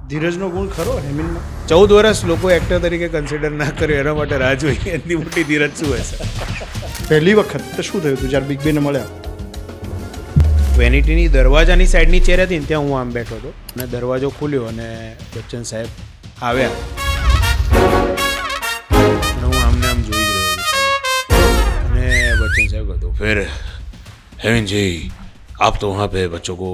ધીરજનો ગુણ ખરો હેમિનમાં? 14 વર્ષ લોકો એક્ટર તરીકે કન્સિડર ના કર્યો એના માટે રાહ જોઈએ. એની મોટી ધીરજ શું હશે? પહેલી વખત તો શું થયું હતું જ્યારે બિગ બેને મળ્યા? વેનિટીની દરવાજાની સાઈડની ચેર હતી ને ત્યાં હું આમ બેઠો હતો અને દરવાજો ખુલ્યો અને બચ્ચન સાહેબ આવ્યા અને હું આમને આમ જોઈ જ રહ્યો હતો અને બચ્ચન સાહેબ કહ્યું, फिर हेमंत जी आप तो वहाँ पे बच्चों को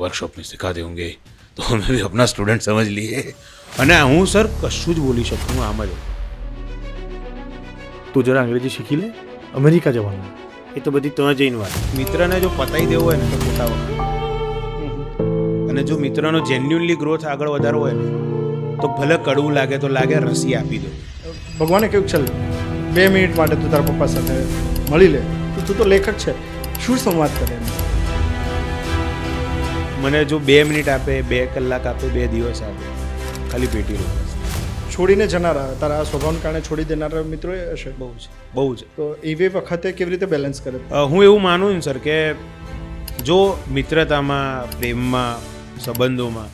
वर्कशॉप में सिखाते होंगे, तो हमें भी अपना स्टूडेंट समझ लिए. અને હું સર કશું જ બોલી શકું, હું આમ જ હતો. તું જરા અંગ્રેજી શીખી લે, અમેરિકા જવાનું. એ તો બધી ત્યાં જઈને વાત. મિત્રને જો પતાવી દેવો હોય ને તો ખોટા વખત, અને જો મિત્રનો જેન્યુઅનલી ગ્રોથ આગળ વધારવો હોય ને તો ભલે કડવું લાગે તો લાગે, રસી આપી દો. ભગવાને કહ્યું ચાલ 2 મિનિટ માટે તું તારા પપ્પા સાથે મળી લે, તો તું તો લેખક છે, શું સંવાદ કરે? મને જો 2 મિનિટ આપે, 2 કલાક આપે, 2 દિવસ આપે, ખાલી પેટી રોકશે. છોડીને જનારા, તારા સ્વભાવને કારણે છોડી દેનારા મિત્રો હશે બહુ છે, બહુ છે. તો એવી વખતે કેવી રીતે બેલેન્સ કરે? હું એવું માનું ને સર કે જો મિત્રતામાં, પ્રેમમાં, સંબંધોમાં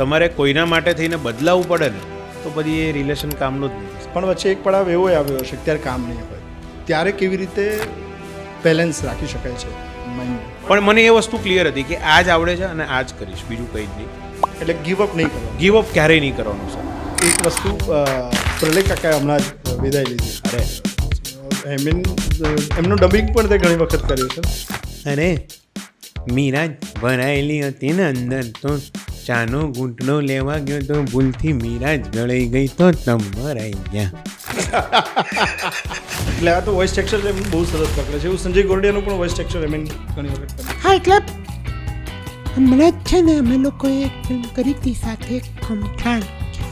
તમારે કોઈના માટે થઈને બદલાવવું પડે ને તો પછી એ રિલેશન કામનું જ નહીં. પણ વચ્ચે એક પડાવ એવો આવ્યો હશે ત્યારે કામ નહીં હોય, ત્યારે કેવી રીતે બેલેન્સ રાખી શકાય છે માઇન્ડ? પણ મને એ વસ્તુ ક્લિયર હતી કે આ જ આવડે છે અને આ જ કરીશ, બીજું કંઈ જ નહીં. એટલે ગીવ અપ નહીં કરવાનું. ગીવ અપ ક્યારેય નહીં કરવાનું સર. એક વસ્તુ પ્રલય કાકાએ હમણાં જ વિદાય લીધી. અરે એમનું ડબિંગ પણ તે ઘણી વખત કર્યું છે. અરે મીરા ભરાયેલી હતી ને અંદર, તો ચાનો ઘૂંટણો લેવા ગયો તો ભૂલથી મીરા જ ગળાઈ ગઈ તો તમ મરાઈ ગયા. એટલે આ તો વોઇસ ટેક્સચર એમ બહુ સરસ પકડે છે. એવું સંજય ગોરડિયાનું પણ વોઇસ ટેક્સચર એમ ઘણી વખત કરે. હા, એટલે હમણાં જ છે ને અમે લોકોએ એક ફિલ્મ કરી હતી સાથે, ખમઠાણ.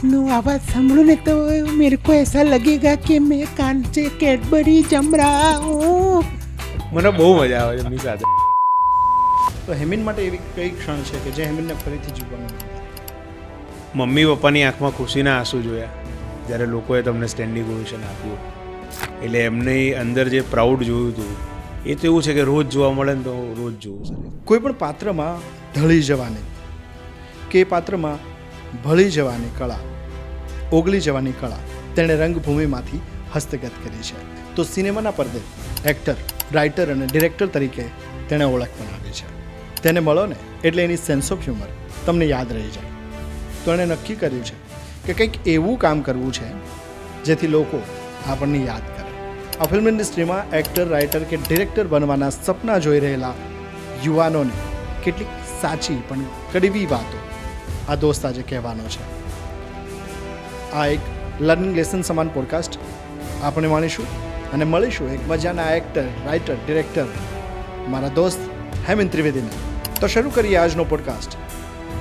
નો આવાજ સાંભળો ને તો મેરે કો ऐसा लगेगा कि मैं कान से कैडबरी जम रहा हूँ. મને બહુ મજા આવે છે એમની સાથે. તો હેમિન માટે એવી કઈ ક્ષણ છે કે જે હેમિનને ફરીથી જીવવાનું? મમ્મી પપ્પાની આંખમાં ખુશીના આંસુ જોયા જ્યારે લોકોએ તમને સ્ટેન્ડિંગ ઓવેશન આપ્યું, એટલે એમની અંદર જે પ્રાઉડ જોયું હતું એ તો એવું છે કે રોજ જોવા મળે ને તો રોજ જોવું સર. કોઈ પણ પાત્રમાં ઢળી જવાની કે પાત્રમાં ભળી જવાની કળા, ઓગળી જવાની કળા તેણે રંગભૂમિમાંથી હસ્તગત કરી છે. તો સિનેમાના પડદે એક્ટર, રાઇટર અને ડિરેક્ટર તરીકે તેણે ઓળખ બનાવી છે. તેને મળો ને એટલે એની સેન્સ ઓફ હ્યુમર તમને યાદ રહી જાય. તો એણે નક્કી કર્યું છે કે કંઈક એવું કામ કરવું છે જેથી લોકો આપણને યાદ કરે. આ ફિલ્મ ઇન્ડસ્ટ્રીમાં એક્ટર, રાઇટર કે ડિરેક્ટર બનવાના સપના જોઈ રહેલા યુવાનોને કેટલીક સાચી પણ કડવી વાતો આ દોસ્ત આજે કહેવાનો છે. આ એક લર્નિંગ લેસન સમાન પોડકાસ્ટ આપણે માણીશું અને મળીશું એક મજાના એક્ટર, રાઇટર, ડિરેક્ટર મારા દોસ્ત હેમંત ત્રિવેદીને. તો શરૂ કરીએ આજનો podcast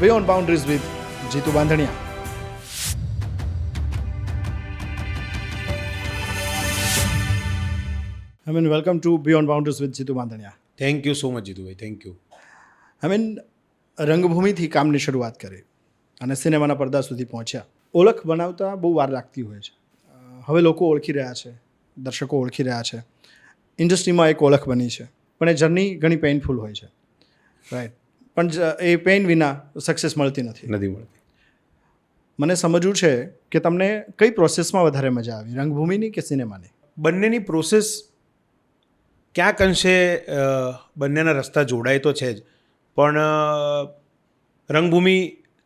Beyond Boundaries with Jitu Bandhaniya. I mean, welcome to Beyond Boundaries with Jitu Bandhaniya. Thank you so much Jitubhai, thank you. I mean, રંગભૂમિથી કામની શરૂઆત કરી અને સિનેમાના પડદા સુધી પહોંચ્યા. ઓળખ બનાવતા બહુ વાર લાગતી હોય છે. હવે લોકો ઓળખી રહ્યા છે, દર્શકો ઓળખી રહ્યા છે, ઇન્ડસ્ટ્રીમાં એક ઓળખ બની છે. પણ એ જર્ની ઘણી પેઇનફુલ હોય છે, રાઈટ? પણ એ પેઇન વિના સક્સેસ મળતી નથી. મને સમજવું છે કે તમને કઈ પ્રોસેસમાં વધારે મજા આવી, રંગભૂમિની કે સિનેમાની? બંનેની પ્રોસેસ ક્યાંક અંશે બંનેના રસ્તા જોડાય તો છે જ, પણ રંગભૂમિ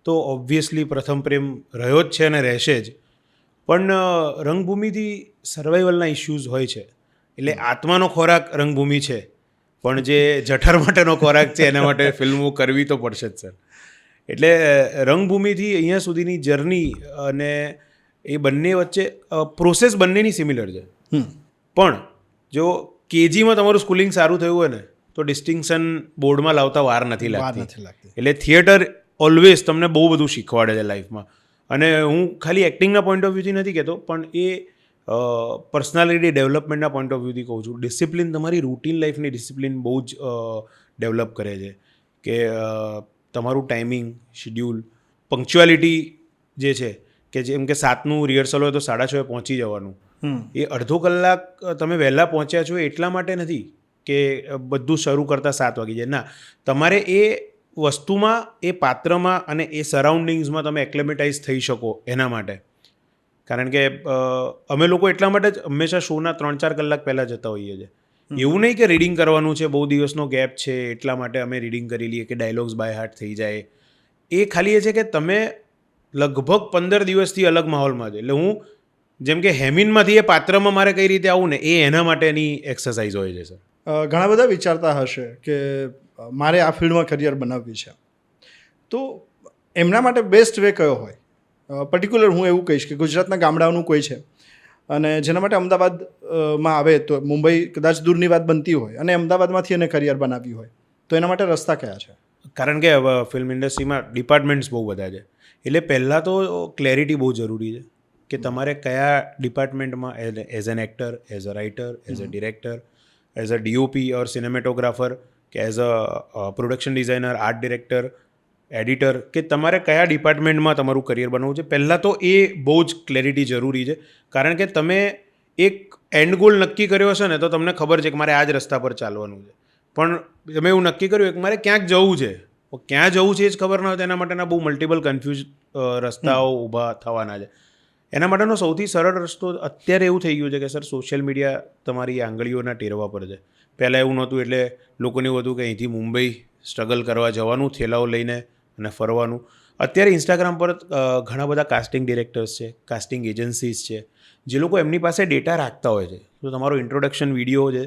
તો ઓબ્વિયસલી પ્રથમ પ્રેમ રહ્યો જ છે અને રહેશે જ. પણ રંગભૂમિથી સર્વાઈવલના ઇશ્યુઝ હોય છે, એટલે આત્માનો ખોરાક રંગભૂમિ છે, પણ જે જઠર માટેનો ખોરાક છે એના માટે ફિલ્મો કરવી તો પડશે જ સર. એટલે રંગભૂમિથી અહીંયા સુધીની જર્ની અને એ બંને વચ્ચે પ્રોસેસ બંનેની સિમિલર છે. પણ જો કેજીમાં તમારું સ્કૂલિંગ સારું થયું હોય ને તો ડિસ્ટિંક્શન બોર્ડમાં લાવતા વાર નથી લાગતી. એટલે થિયેટર ઓલવેઝ તમને બહુ બધું શીખવાડે છે લાઈફમાં. અને હું ખાલી એક્ટિંગના પોઈન્ટ ઓફ વ્યૂથી નથી કહેતો, પણ એ પર્સનાલિટી ડેવલપમેન્ટના પોઈન્ટ ઓફ વ્યૂથી કહું છું. ડિસિપ્લિન, તમારી રૂટીન લાઈફની ડિસિપ્લિન બહુ જ ડેવલપ કરે છે. કે તમારું ટાઈમિંગ, શિડ્યુલ, પંક્ચ્યુઆલિટી જે છે, કે જેમ કે 7નું રિહર્સલ હોય તો 6:30 પહોંચી જવાનું. એ અડધો કલાક તમે વહેલા પહોંચ્યા છો એટલા માટે નથી કે બધું શરૂ કરતાં 7 વાગી જાય. ના, તમારે એ વસ્તુમાં એ પાત્રમાં અને એ સરાઉન્ડિંગ્સમાં તમે એક્લેમેટાઇઝ થઈ શકો એના માટે. કારણ કે અમે લોકો એટલા માટે જ હંમેશા શોના 3-4 કલાક પહેલાં જતા હોઈએ છીએ. એવું નહીં કે રીડિંગ કરવાનું છે, બહુ દિવસનો ગેપ છે એટલા માટે અમે રીડિંગ કરી લઈએ કે ડાયલોગ્સ બાય હાર્ટ થઈ જાય. એ ખાલી એ છે કે તમે લગભગ 15 દિવસથી અલગ માહોલમાં છે. એટલે હું જેમ કે હેમિનમાંથી એ પાત્રમાં મારે કઈ રીતે આવું ને એ એના માટેની એક્સરસાઇઝ હોય છે સર. ઘણા બધા વિચારતા હશે કે મારે આ ફિલ્ડમાં કરિયર બનાવવી છે, તો એમના માટે બેસ્ટ વે કયો હોય? પર્ટિક્યુલર હું એવું કહીશ કે ગુજરાતના ગામડાઓનું કોઈ છે અને જેના માટે અમદાવાદમાં આવે તો મુંબઈ કદાચ દૂરની વાત બનતી હોય અને અમદાવાદમાંથી એને કરિયર બનાવવી હોય તો એના માટે રસ્તા કયા છે? કારણ કે ફિલ્મ ઇન્ડસ્ટ્રીમાં ડિપાર્ટમેન્ટ્સ બહુ બધા છે. એટલે પહેલાં તો ક્લેરિટી બહુ જરૂરી છે કે તમારે કયા ડિપાર્ટમેન્ટમાં as an actor, as a writer, as a director, as a DOP or cinematographer કે as a production designer, art director, editor, કે તમારે કયા ડિપાર્ટમેન્ટમાં તમારું કરિયર બનાવવું છે. પહેલાં તો એ બહુ જ ક્લેરિટી જરૂરી છે. કારણ કે તમે એક એન્ડ ગોલ નક્કી કર્યો હશે ને તો તમને ખબર છે કે મારે આ જ રસ્તા પર ચાલવાનું છે. પણ તમે એવું નક્કી કર્યું કે મારે ક્યાંક જવું છે, ક્યાં જવું છે એ જ ખબર ન હોય તો એના માટેના બહુ મલ્ટિપલ કન્ફ્યુઝ રસ્તાઓ ઊભા થવાના છે. એના માટેનો સૌથી સરળ રસ્તો અત્યારે એવું થઈ ગયું છે કે સર સોશિયલ મીડિયા તમારી આંગળીઓના ટેરવા પર છે. પહેલાં એવું નહોતું. એટલે લોકોને એવું હતું કે અહીંથી મુંબઈ સ્ટ્રગલ કરવા જવાનું, થેલાઓ લઈને અને ફરવાનું. અત્યારે ઇન્સ્ટાગ્રામ પર ઘણા બધા કાસ્ટિંગ ડિરેક્ટર્સ છે, કાસ્ટિંગ એજન્સીસ છે, જે લોકો એમની પાસે ડેટા રાખતા હોય છે. તો તમારો ઇન્ટ્રોડક્શન વિડીયો છે,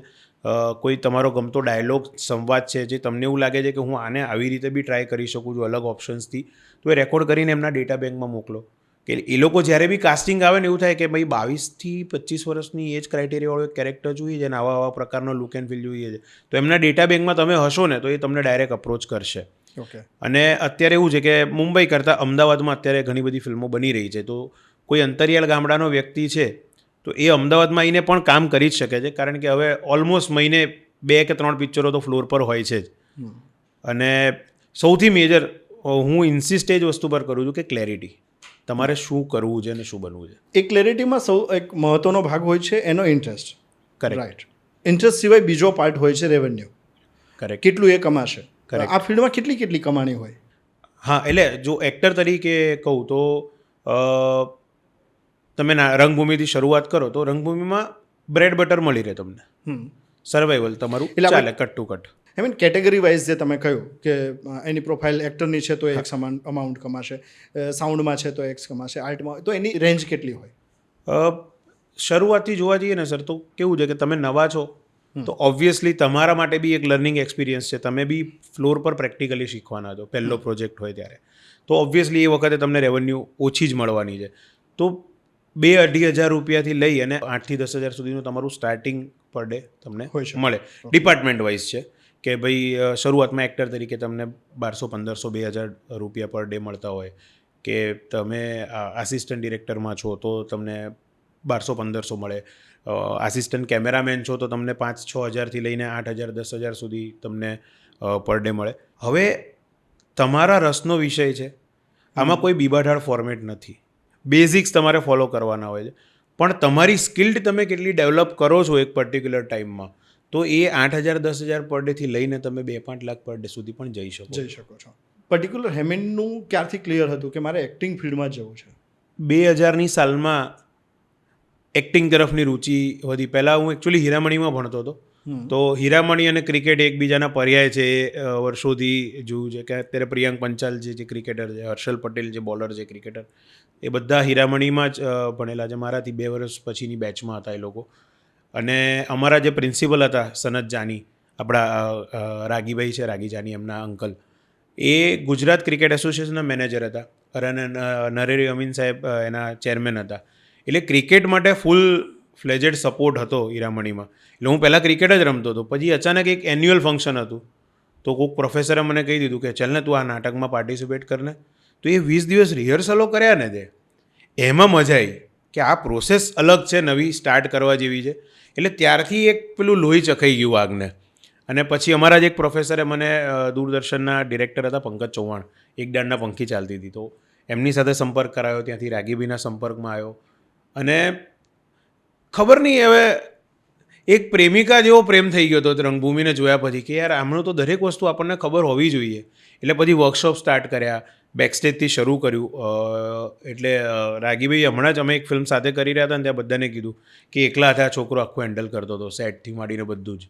કોઈ તમારો ગમતો ડાયલોગ, સંવાદ છે, જે તમને એવું લાગે છે કે હું આને આવી રીતે બી ટ્રાય કરી શકું છું અલગ ઓપ્શન્સથી, તો એ રેકોર્ડ કરીને એમના ડેટા બેંકમાં મોકલો. કે એ લોકો જ્યારે બી કાસ્ટિંગ આવે ને એવું થાય કે ભાઈ 22 થી 25 વર્ષની એજ ક્રાઇટેરિયાવાળો એક કેરેક્ટર જોઈએ છે અને આવા પ્રકારનો લુક એન્ડ ફીલ જોઈએ છે, તો એમના ડેટા બેંકમાં તમે હશો ને તો એ તમને ડાયરેક્ટ અપ્રોચ કરશે. ઓકે. અને અત્યારે એવું છે કે મુંબઈ કરતાં અમદાવાદમાં અત્યારે ઘણી બધી ફિલ્મો બની રહી છે. તો કોઈ અંતરિયાળ ગામડાનો વ્યક્તિ છે તો એ અમદાવાદમાં આવીને પણ કામ કરી જ શકે છે. કારણ કે હવે ઓલમોસ્ટ મહિને 2 કે 3 પિક્ચરો તો ફ્લોર પર હોય છે જ. અને સૌથી મેજર હું ઇન્સિસ્ટ એ જ વસ્તુ પર કરું છું કે ક્લેરિટી. તમારે શું કરવું છે અને શું બનવું છે. એ ક્લેરિટીમાં સૌ એક મહત્વનો ભાગ હોય છે એનો ઇન્ટરેસ્ટ. કરેક્ટ. રાઈટ. ઇન્ટરેસ્ટ સિવાય બીજો પાર્ટ હોય છે રેવન્યુ. કરેક્ટ. કેટલું એ કમાશે. Correct. આ ફિલ્ડમાં કેટલી કમાણી હોય? હા, એટલે જો એક્ટર તરીકે કહું તો તમે રંગભૂમિથી શરૂઆત કરો તો રંગભૂમિમાં બ્રેડ બટર મળી રહે તમને. સર્વાઈવલ તમારું એટલે ચાલે cut to cut. I mean category wise જે તમે કહ્યું કે એની પ્રોફાઇલ એક્ટરની છે તો એક સમાન અમાઉન્ટ કમાશે, સાઉન્ડમાં છે તો એક્સ કમાશે, આર્ટમાં, તો એની રેન્જ કેટલી હોય? શરૂઆતથી જોવા જઈએ ને સર તો કેવું છે કે તમે નવા છો તો ઓબ્વિયસલી તમારા માટે બી એક લર્નિંગ એક્સપિરિયન્સ છે. તમે બી ફ્લોર પર પ્રેક્ટિકલી શીખવાના છો પહેલો પ્રોજેક્ટ હોય ત્યારે. તો ઓબ્વિયસલી એ વખતે તમને રેવન્યુ ઓછી જ મળવાની છે. તો 2-2.5 હજાર રૂપિયાથી લઈ અને 8 થી 10 હજાર સુધીનું તમારું સ્ટાર્ટિંગ પર ડે તમને હોય છે. મળે. ડિપાર્ટમેન્ટ વાઇઝ છે કે ભાઈ શરૂઆતમાં એક્ટર તરીકે તમને 1200-1500-2000 રૂપિયા પર ડે મળતા હોય, કે તમે આસિસ્ટન્ટ ડિરેક્ટરમાં છો તો તમને 1200-1500 મળે, આસિસ્ટન્ટ કેમેરામેન છો તો તમને 5-6 હજારથી લઈને 8 હજાર 10 હજાર સુધી તમને પર ડે મળે. હવે તમારા રસનો વિષય છે, આમાં કોઈ બીબાઢાળ ફોર્મેટ નથી. બેઝિક્સ તમારે ફોલો કરવાના હોય છે, પણ તમારી સ્કિલ્ડ તમે કેટલી ડેવલપ કરો છો એક પર્ટિક્યુલર ટાઈમમાં, તો એ 8 હજાર 10 હજાર પર ડેથી લઈને તમે 2-5 લાખ પર ડે સુધી પણ જઈ શકો છો. પર્ટિક્યુલર હેમિનનું ક્યારથી ક્લિયર હતું કે મારે એક્ટિંગ ફિલ્ડમાં જવું છે? 2000ની સાલમાં એક્ટિંગ તરફની રુચિ વધી. પહેલાં હું એકચ્યુઅલી હીરામણીમાં ભણતો હતો, તો હીરામણી અને ક્રિકેટ એકબીજાના પર્યાય છે. એ વર્ષોથી જોયું છે કે અત્યારે પ્રિયાંક પંચાલ જે ક્રિકેટર છે, હર્ષલ પટેલ જે બોલર છે ક્રિકેટર, એ બધા હીરામણીમાં જ ભણેલા છે. મારાથી 2 વર્ષ પછીની બેચમાં હતા એ લોકો. અને અમારા જે પ્રિન્સિપલ હતા સનત જાની, આપણા રાગીભાઈ છે, રાગી જાની એમના અંકલ, એ ગુજરાત ક્રિકેટ એસોસિએશનના મેનેજર હતા અને નરેરી અમીન સાહેબ એના ચેરમેન હતા. એટલે ક્રિકેટ માટે ફૂલ ફ્લેજેડ સપોર્ટ હતો હીરામણીમાં. એટલે હું પહેલાં ક્રિકેટ જ રમતો હતો. પછી અચાનક એક એન્યુઅલ ફંક્શન હતું તો કોઈક પ્રોફેસરે મને કહી દીધું કે ચાલ ને તું આ નાટકમાં પાર્ટિસિપેટ કરને. તો એ 20 દિવસ રિહર્સલો કર્યા ને તે, એમાં મજા આવી કે આ પ્રોસેસ અલગ છે, નવી સ્ટાર્ટ કરવા જેવી છે. એટલે ત્યારથી એક પેલું લોહી ચખાઈ ગયું આગને. અને પછી અમારા જ એક પ્રોફેસરે મને, દૂરદર્શનના ડિરેક્ટર હતા પંકજ ચૌહાણ, એક દાંડના પંખી ચાલતી હતી, તો એમની સાથે સંપર્ક કરાયો. ત્યાંથી રાગીબીના સંપર્કમાં આવ્યો. અને ખબર નહીં હવે એક પ્રેમિકા જેવો પ્રેમ થઈ ગયો હતો રંગભૂમિને જોયા પછી કે યાર આમનું તો દરેક વસ્તુ આપણને ખબર હોવી જોઈએ. એટલે પછી વર્કશોપ સ્ટાર્ટ કર્યા, બેકસ્ટેજથી શરૂ કર્યું. એટલે રાગીભાઈ હમણાં જ અમે એક ફિલ્મ સાથે કરી રહ્યા હતા ને ત્યાં બધાને કીધું કે એકલા હતા છોકરો આખું હેન્ડલ કરતો હતો, સેટથી માંડીને બધું જ.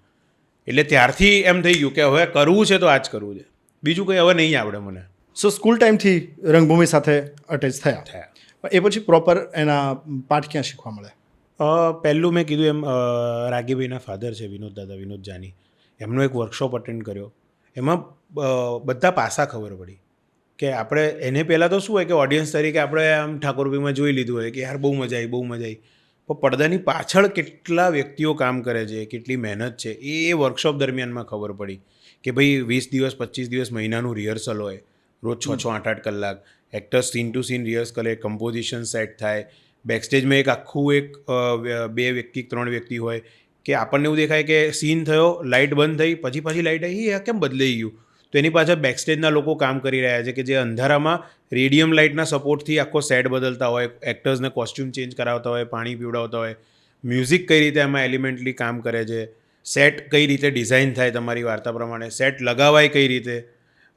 એટલે ત્યારથી એમ થઈ ગયું કે હવે કરવું છે તો આ જ કરવું છે, બીજું કંઈ હવે નહીં આવડે મને. સો સ્કૂલ ટાઈમથી રંગભૂમિ સાથે અટેચ થયા. એ પછી પ્રોપર એના પાઠ ક્યાં શીખવા મળે? પહેલું મેં કીધું એમ રાગીભાઈના ફાધર છે વિનોદ દાદા, વિનોદ જાની, એમનો એક વર્કશોપ અટેન્ડ કર્યો. એમાં બધા પાસા ખબર પડી કે આપણે એને પહેલાં તો શું હોય કે ઓડિયન્સ તરીકે આપણે આમ ઠાકોરભાઈમાં જોઈ લીધું હોય કે યાર બહુ મજા આવી, બહુ મજા આવી. પણ પડદાની પાછળ કેટલા વ્યક્તિઓ કામ કરે છે, કેટલી મહેનત છે, એ વર્કશોપ દરમિયાનમાં ખબર પડી કે ભાઈ 20 દિવસ 25 દિવસ મહિનાનું રિહર્સલ હોય, રોજ 6-8 કલાક, એક્ટર્સ સીન ટુ સીન રિહર્સ કરે, કમ્પોઝિશન સેટ થાય, બેકસ્ટેજમાં એક આખું એક 2 વ્યક્તિ 3 વ્યક્તિ હોય કે આપણને એવું દેખાય કે સીન થયો, લાઇટ બંધ થઈ, પાછી લાઇટ આવી, એ કેમ બદલાઈ ગયું? તો એની પાછળ બેકસ્ટેજના લોકો કામ કરી રહ્યા છે કે જે અંધારામાં રેડિયમ લાઇટના સપોર્ટથી આખો સેટ બદલતા હોય, એક્ટર્સને કોસ્ટ્યુમ ચેન્જ કરાવતા હોય, પાણી પીવડાવતા હોય, મ્યુઝિક કઈ રીતે એમાં એલિમેન્ટલી કામ કરે છે, સેટ કઈ રીતે ડિઝાઇન થાય તમારી વાર્તા પ્રમાણે, સેટ લગાવાય કઈ રીતે,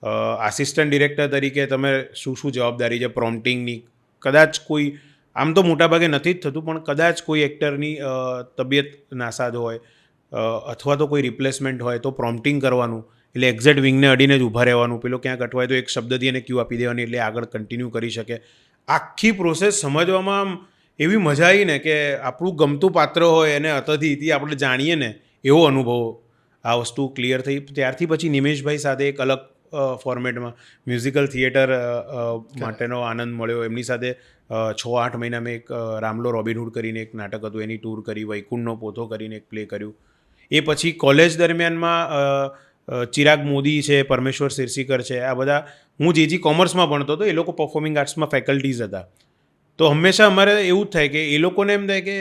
આસિસ્ટન્ટ ડિરેક્ટર તરીકે તમે શું જવાબદારી છે પ્રોમ્પ્ટિંગની. કદાચ કોઈ આમ તો મોટાભાગે નથી જ થતું, પણ કદાચ કોઈ એક્ટરની તબિયત નાસાદ હોય અથવા તો કોઈ રિપ્લેસમેન્ટ હોય તો પ્રોમ્પ્ટિંગ કરવાનું, એટલે એક્ઝેક્ટ વિંગને અડીને જ ઊભા રહેવાનું, પેલો ક્યાંક અટવાય તો એક શબ્દથી એને ક્યુ આપી દેવાની એટલે આગળ કન્ટિન્યુ કરી શકે. આખી પ્રોસેસ સમજવામાં આમ એવી મજા આવી ને કે આપણું ગમતું પાત્ર હોય એને અતથી આપણે જાણીએ ને એવો અનુભવ આ વસ્તુ ક્લિયર થઈ. ત્યારથી પછી નિમેશભાઈ સાથે એક અલગ ફોર્મેટમાં મ્યુઝિકલ થિયેટર માટેનો આનંદ મળ્યો. એમની સાથે 6-8 મહિના મેં એક રામલો રોબિનહૂડ કરીને એક નાટક હતું એની ટૂર કરી, વૈકુંઠનો પોથો કરીને એક પ્લે કર્યું. એ પછી કોલેજ દરમિયાનમાં ચિરાગ મોદી છે, પરમેશ્વર સિરસીકર છે, આ બધા, હું જે કોમર્સમાં ભણતો હતો એ લોકો પરફોર્મિંગ આર્ટ્સમાં ફેકલ્ટીઝ હતા. તો હંમેશા અમારે એવું જ થાય કે એ લોકોને એમ થાય કે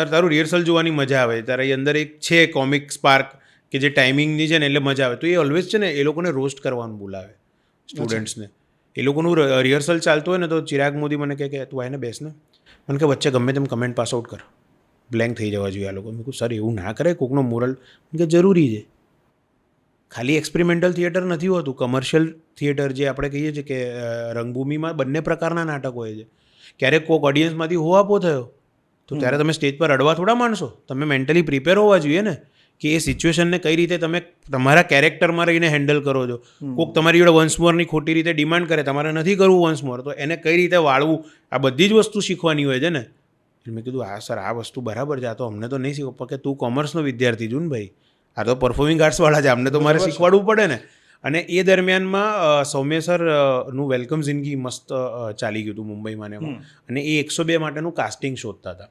તારું રિહર્સલ જોવાની મજા આવે, તારા અંદર એક છે કોમિક સ્પાર્ક કે જે ટાઈમિંગની છે ને એટલે મજા આવે. તો એ ઓલવેઝ છે ને એ લોકોને રોસ્ટ કરવાનું બોલાવે સ્ટુડન્ટ્સને. એ લોકોનું રિહર્સલ ચાલતું હોય ને તો ચિરાગ મોદી મને કહે કે તું આવીને બેસ ને, મને કે વચ્ચે ગમે તેમ કમેન્ટ પાસ આઉટ કર, બ્લેન્ક થઈ જવા જોઈએ આ લોકો. મેં કહું સર એવું ના કરે, કોકનો મોરલ કે જરૂરી છે. ખાલી એક્સપેરિમેન્ટલ થિયેટર નથી હોતું, કમર્શિયલ થિયેટર જે આપણે કહીએ છીએ કે રંગભૂમિમાં બંને પ્રકારના નાટક હોય છે. ક્યારેક કોક ઓડિયન્સમાંથી હોવાપો થયો તો ત્યારે તમે સ્ટેજ પર રડવા થોડા માણશો, તમે મેન્ટલી પ્રિપેર હોવા જોઈએ ને કે એ સિચ્યુએશનને કઈ રીતે તમે તમારા કેરેક્ટરમાં રહીને હેન્ડલ કરો છો. કોઈક તમારી જોડે વન્સ મોરની ખોટી રીતે ડિમાન્ડ કરે, તમારે નથી કરવું વન્સ મોર, તો એને કઈ રીતે વાળવું, આ બધી જ વસ્તુ શીખવાની હોય છે ને. એટલે મેં કીધું હા સર આ વસ્તુ બરાબર છે, આ તો અમને તો નહીં શીખવું, કે તું કોમર્સનો વિદ્યાર્થી છું ને ભાઈ, આ તો પરફોર્મિંગ આર્ટ્સવાળા છે, અમને તો મારે શીખવાડવું પડે ને. અને એ દરમિયાનમાં સૌમ્ય સરનું વેલકમ જિંદગી મસ્ત ચાલી ગયું હતું મુંબઈમાં ને એમાં, અને એ 102 માટેનું કાસ્ટિંગ શોધતા હતા.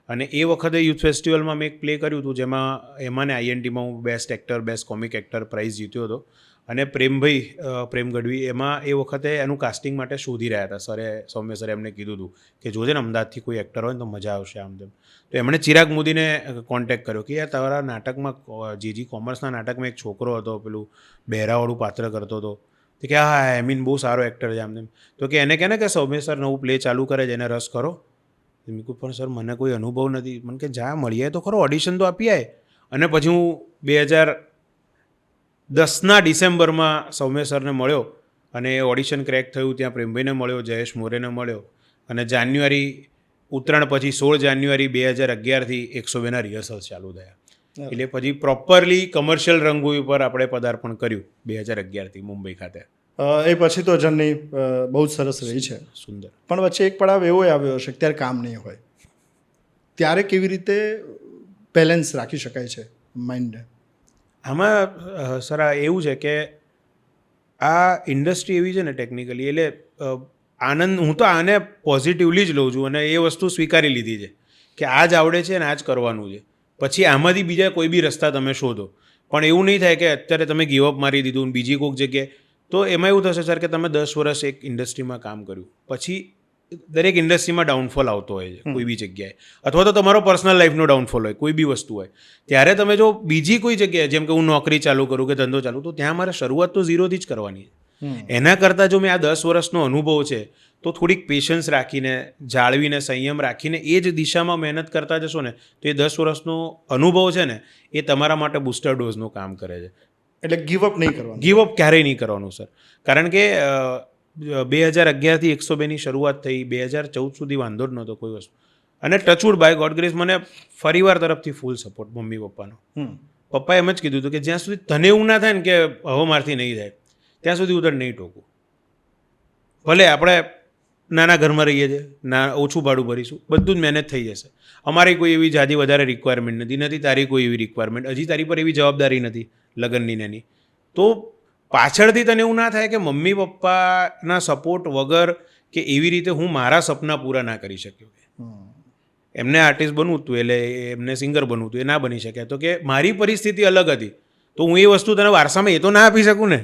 અને એ વખતે યુથ ફેસ્ટિવલમાં મેં એક પ્લે કર્યું હતું જેમાં એમાં આઈએનટીમાં હું best actor, best comic actor prize જીત્યો હતો. અને પ્રેમ ગઢવી એમાં એ વખતે એનું કાસ્ટિંગ માટે શોધી રહ્યા હતા. સૌમ્ય સરે એમને કીધું હતું કે જોજે ને અમદાવાદથી કોઈ એક્ટર હોય ને તો મજા આવશે આમ તેમ. તો એમણે ચિરાગ મોદીને કોન્ટેક્ટ કર્યો કે યાર તમારા નાટકમાં કોમર્સના નાટકમાં એક છોકરો હતો, પેલું બહેરાવાળું પાત્ર કરતો હતો, તો કે હા આઈ મીન બહુ સારો એક્ટર છે આમ તેમ. તો કે એને કહે ને કે સૌમ્ય સર નવું પ્લે ચાલુ કરે છે, એને રસ કરો. મેં કહ્યું પણ સર મને કોઈ અનુભવ નથી. મને કે જા મળીએ તો ખરો, ઓડિશન તો આપી આય. અને પછી હું 2010ના ડિસેમ્બરમાં સૌમ્ય સરને મળ્યો અને ઓડિશન ક્રેક થયું. ત્યાં પ્રેમભાઈને મળ્યો, જયેશ મોરેને મળ્યો, અને ઉત્તરાયણ પછી 16 જાન્યુઆરી 2011થી 102ના રિહર્સલ ચાલુ થયા. એટલે પછી પ્રોપરલી કમર્શિયલ રંગભૂમિ પર આપણે પદાર્પણ કર્યું 2011થી મુંબઈ ખાતે. એ પછી તો જર્ની બહુ જ સરસ રહી છે, સુંદર. પણ વચ્ચે એક પડાવ એવો આવ્યો હશે ત્યારે કામ નહીં હોય, ત્યારે કેવી રીતે બેલેન્સ રાખી શકાય છે માઇન્ડને? આમાં સર એવું છે કે આ ઇન્ડસ્ટ્રી એવી છે ને ટેકનિકલી, એટલે આનંદ, હું તો આને પોઝિટિવલી જ લઉં છું અને એ વસ્તુ સ્વીકારી લીધી છે કે આ જ આવડે છે અને આ જ કરવાનું છે. પછી આમાંથી બીજા કોઈ બી રસ્તા તમે શોધો, પણ એવું નહીં થાય કે અત્યારે તમે ગીવઅપ મારી દીધું બીજી કોઈક જગ્યાએ. તો એમાં એવું થશે સર કે તમે 10 વર્ષ એક ઇન્ડસ્ટ્રીમાં કામ કર્યું, પછી દરેક ઇન્ડસ્ટ્રીમાં ડાઉનફોલ આવતો હોય છે કોઈ બી જગ્યાએ, અથવા તો તમારો પર્સનલ લાઈફનો ડાઉનફોલ હોય, કોઈ બી વસ્તુ હોય. ત્યારે તમે જો બીજી કોઈ જગ્યાએ, જેમ કે હું નોકરી ચાલુ કરું કે ધંધો ચાલુ, તો ત્યાં મારે શરૂઆત તો ઝીરોથી જ કરવાની છે. એના કરતાં જો મેં આ 10 વર્ષનો અનુભવ છે તો થોડીક પેશન્સ રાખીને જાળવીને સંયમ રાખીને એ જ દિશામાં મહેનત કરતા જશો ને તો એ 10 વર્ષનો અનુભવ છે ને એ તમારા માટે બૂસ્ટર ડોઝનું કામ કરે છે. એટલે ગીવઅપ નહીં કરવાનું. ગીવઅપ ક્યારેય નહીં કરવાનું સર. કારણ કે 2011થી 102ની શરૂઆત થઈ, 2014 સુધી વાંધો જ નહોતો કોઈ વસ્તુ. અને ટચવુડ બાય ગોડ ગ્રેસ મને ફરીવાર તરફથી ફૂલ સપોર્ટ મમ્મી પપ્પાનો. પપ્પાએ એમ જ કીધું હતું કે જ્યાં સુધી તને એવું ના થાય ને કે હવે મારથી નહીં થાય ત્યાં સુધી હું તને નહીં ટોકું. ભલે આપણે નાના ઘરમાં રહીએ છીએ, ઓછું ભાડું ભરીશું, બધું જ મેનેજ થઈ જશે. અમારી કોઈ એવી જાજી વધારે રિક્વાયરમેન્ટ નથી, તારી કોઈ એવી રિક્વાયરમેન્ટ, હજી તારી પર એવી જવાબદારી નથી લગ્નની એની. તો પાછળથી તને એવું ના થાય કે મમ્મી પપ્પાના સપોર્ટ વગર કે એવી રીતે હું મારા સપના પૂરા ના કરી શક્યો. એમને આર્ટિસ્ટ બનવું હતું એટલે એમને સિંગર બનવું હતું, એ ના બની શક્યા. તો કે મારી પરિસ્થિતિ અલગ હતી તો હું એ વસ્તુ તને વારસામાં એ તો ના આપી શકું ને.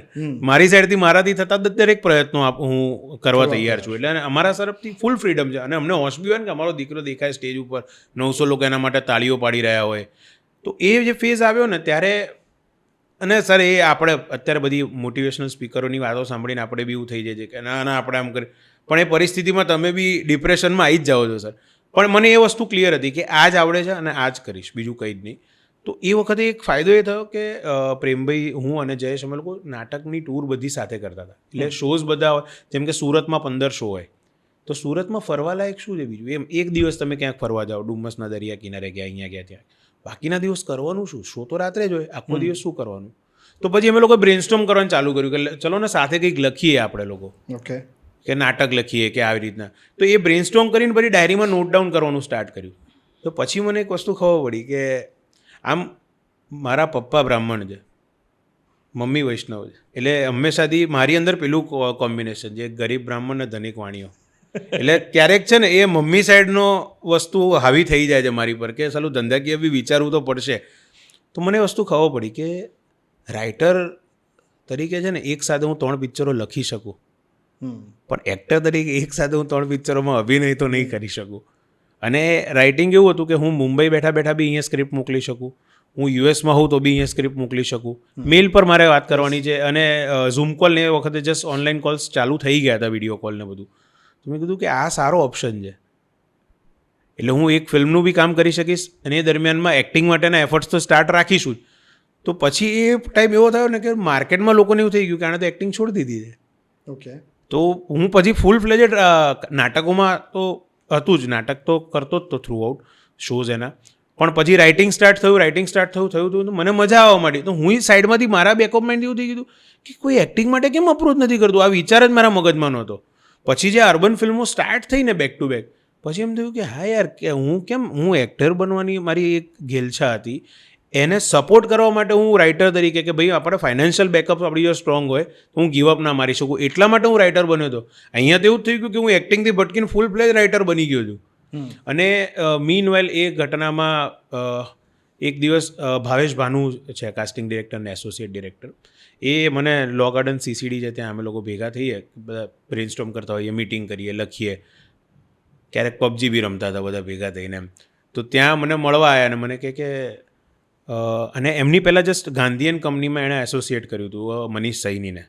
મારી સાઈડથી મારાથી થતા દરેક પ્રયત્નો હું કરવા તૈયાર છું. એટલે અમારા તરફથી ફૂલ ફ્રીડમ છે. અને અમને હોશ બી હોય ને કે અમારો દીકરો દેખાય સ્ટેજ ઉપર, 900 લોકો એના માટે તાળીઓ પાડી રહ્યા હોય. તો એ જે ફેઝ આવ્યો ને ત્યારે, અને સર એ આપણે અત્યારે બધી મોટિવેશનલ સ્પીકરોની વાતો સાંભળીને આપણે બી એવું થઈ જાય છે કે ના આપણે આમ કરીએ, પણ એ પરિસ્થિતિમાં તમે બી ડિપ્રેશનમાં આવી જ જાઓ છો સર. પણ મને એ વસ્તુ ક્લિયર હતી કે આ જ આવડે છે અને આ જ કરીશ, બીજું કંઈ જ નહીં. તો એ વખતે એક ફાયદો એ થયો કે પ્રેમભાઈ, હું અને જયેશ અમે લોકો નાટકની ટૂર બધી સાથે કરતા હતા. એટલે શોઝ બધા હોય, જેમ કે સુરતમાં 15 શો હોય, તો સુરતમાં ફરવાલાયક શું છે બીજું? એમ એક દિવસ તમે ક્યાંક ફરવા જાઓ, ડુમસના દરિયા કિનારે ગયા, અહીંયા ગયા, ત્યાં, બાકીના દિવસ કરવાનું શું? શો તો રાત્રે જ હોય, આખો દિવસ શું કરવાનું? તો પછી અમે લોકો બ્રેનસ્ટોર્મ કરવાનું ચાલુ કર્યું કે ચલો ને સાથે કંઈક લખીએ આપણે લોકો, ઓકે, કે નાટક લખીએ કે આવી રીતના. તો એ બ્રેનસ્ટોર્મ કરીને પછી ડાયરીમાં નોટ ડાઉન કરવાનું સ્ટાર્ટ કર્યું. તો પછી મને એક વસ્તુ ખબર પડી કે આમ મારા પપ્પા બ્રાહ્મણ છે, મમ્મી વૈષ્ણવ છે, એટલે હંમેશાથી મારી અંદર પેલું કોમ્બિનેશન છે, ગરીબ બ્રાહ્મણ ને ધનિક વાણીઓ. એટલે ક્યારેક છે ને એ મમ્મી સાઈડનો વસ્તુ હાવી થઈ જાય છે મારી પર કે ચાલું ધંધાકીય બી વિચારવું તો પડશે. તો મને વસ્તુ ખબર પડી કે રાઇટર તરીકે છે ને એક સાથે હું 3 પિક્ચરો લખી શકું, પણ એક્ટર તરીકે એક સાથે હું 3 પિક્ચરોમાં અભિનય તો નહીં કરી શકું. અને રાઇટિંગ એવું હતું કે હું મુંબઈ બેઠા બેઠા બી અહીંયા સ્ક્રિપ્ટ મોકલી શકું, હું યુએસમાં હોઉં તો બી અહીંયા સ્ક્રિપ્ટ મોકલી શકું, મેલ પર મારે વાત કરવાની છે. અને ઝૂમ કોલ ને એ વખતે જસ્ટ ઓનલાઈન કોલ્સ ચાલુ થઈ ગયા હતા, વિડીયો કોલ ને બધું. તો મેં કીધું કે આ સારો ઓપ્શન છે. એટલે હું એક ફિલ્મનું બી કામ કરી શકીશ અને એ દરમિયાનમાં એક્ટિંગ માટેના એફર્ટ્સ તો સ્ટાર્ટ રાખીશું જ. તો પછી એ ટાઈમ એવો થયો ને કે માર્કેટમાં લોકોને એવું થઈ ગયું કે આણે તો એક્ટિંગ છોડી દીધી છે. ઓકે. તો હું પછી ફૂલ ફ્લેજેડ નાટકોમાં તો હતું જ, નાટક તો કરતો જ તો થ્રુ આઉટ શોઝ એના. પણ પછી રાઇટિંગ સ્ટાર્ટ થયું તો મને મજા આવવા માંડી. તો હું સાઈડમાંથી મારા બેકઅપ માઇન્ડ એવું થઈ ગયું કે કોઈ એક્ટિંગ માટે કેમ અપ્રોચ નથી કરતું, આ વિચાર જ મારા મગજમાં નહોતો. પછી જે અર્બન ફિલ્મો સ્ટાર્ટ થઈને બેક ટુ બેક, પછી એમ થયું કે હા યાર, કે હું એક્ટર બનવાની મારી એક ઘેલછા હતી, એને સપોર્ટ કરવા માટે હું રાઇટર તરીકે કે ભાઈ આપણે ફાઇનાન્શિયલ બેકઅપ આપણી જો સ્ટ્રોંગ હોય તો હું ગીવઅપ ના મારી શકું, એટલા માટે હું રાઇટર બન્યો હતો. અહીંયા તો એવું જ થઈ ગયું કે હું એક્ટિંગથી ભટકીને ફૂલ ફ્લેજ રાઇટર બની ગયો છું. અને મીનવાઇલ એ ઘટનામાં એક દિવસ ભાવેશ ભાનુ છે, કાસ્ટિંગ ડિરેક્ટર ને એસોસિએટ ડિરેક્ટર, એ મને લો ગાર્ડન CCD છે ત્યાં અમે લોકો ભેગા થઈએ, બધા બ્રેનસ્ટોર્મ કરતા હોઈએ, મીટિંગ કરીએ, લખીએ, ક્યારેક PUBG બી રમતા હતા બધા ભેગા થઈને એમ. તો ત્યાં મને મળવા આવ્યા અને મને કે અને એમની પહેલાં જસ્ટ ગાંધીયન કંપનીમાં એણે એસોસિએટ કર્યું હતું મનીષ સૈનીને,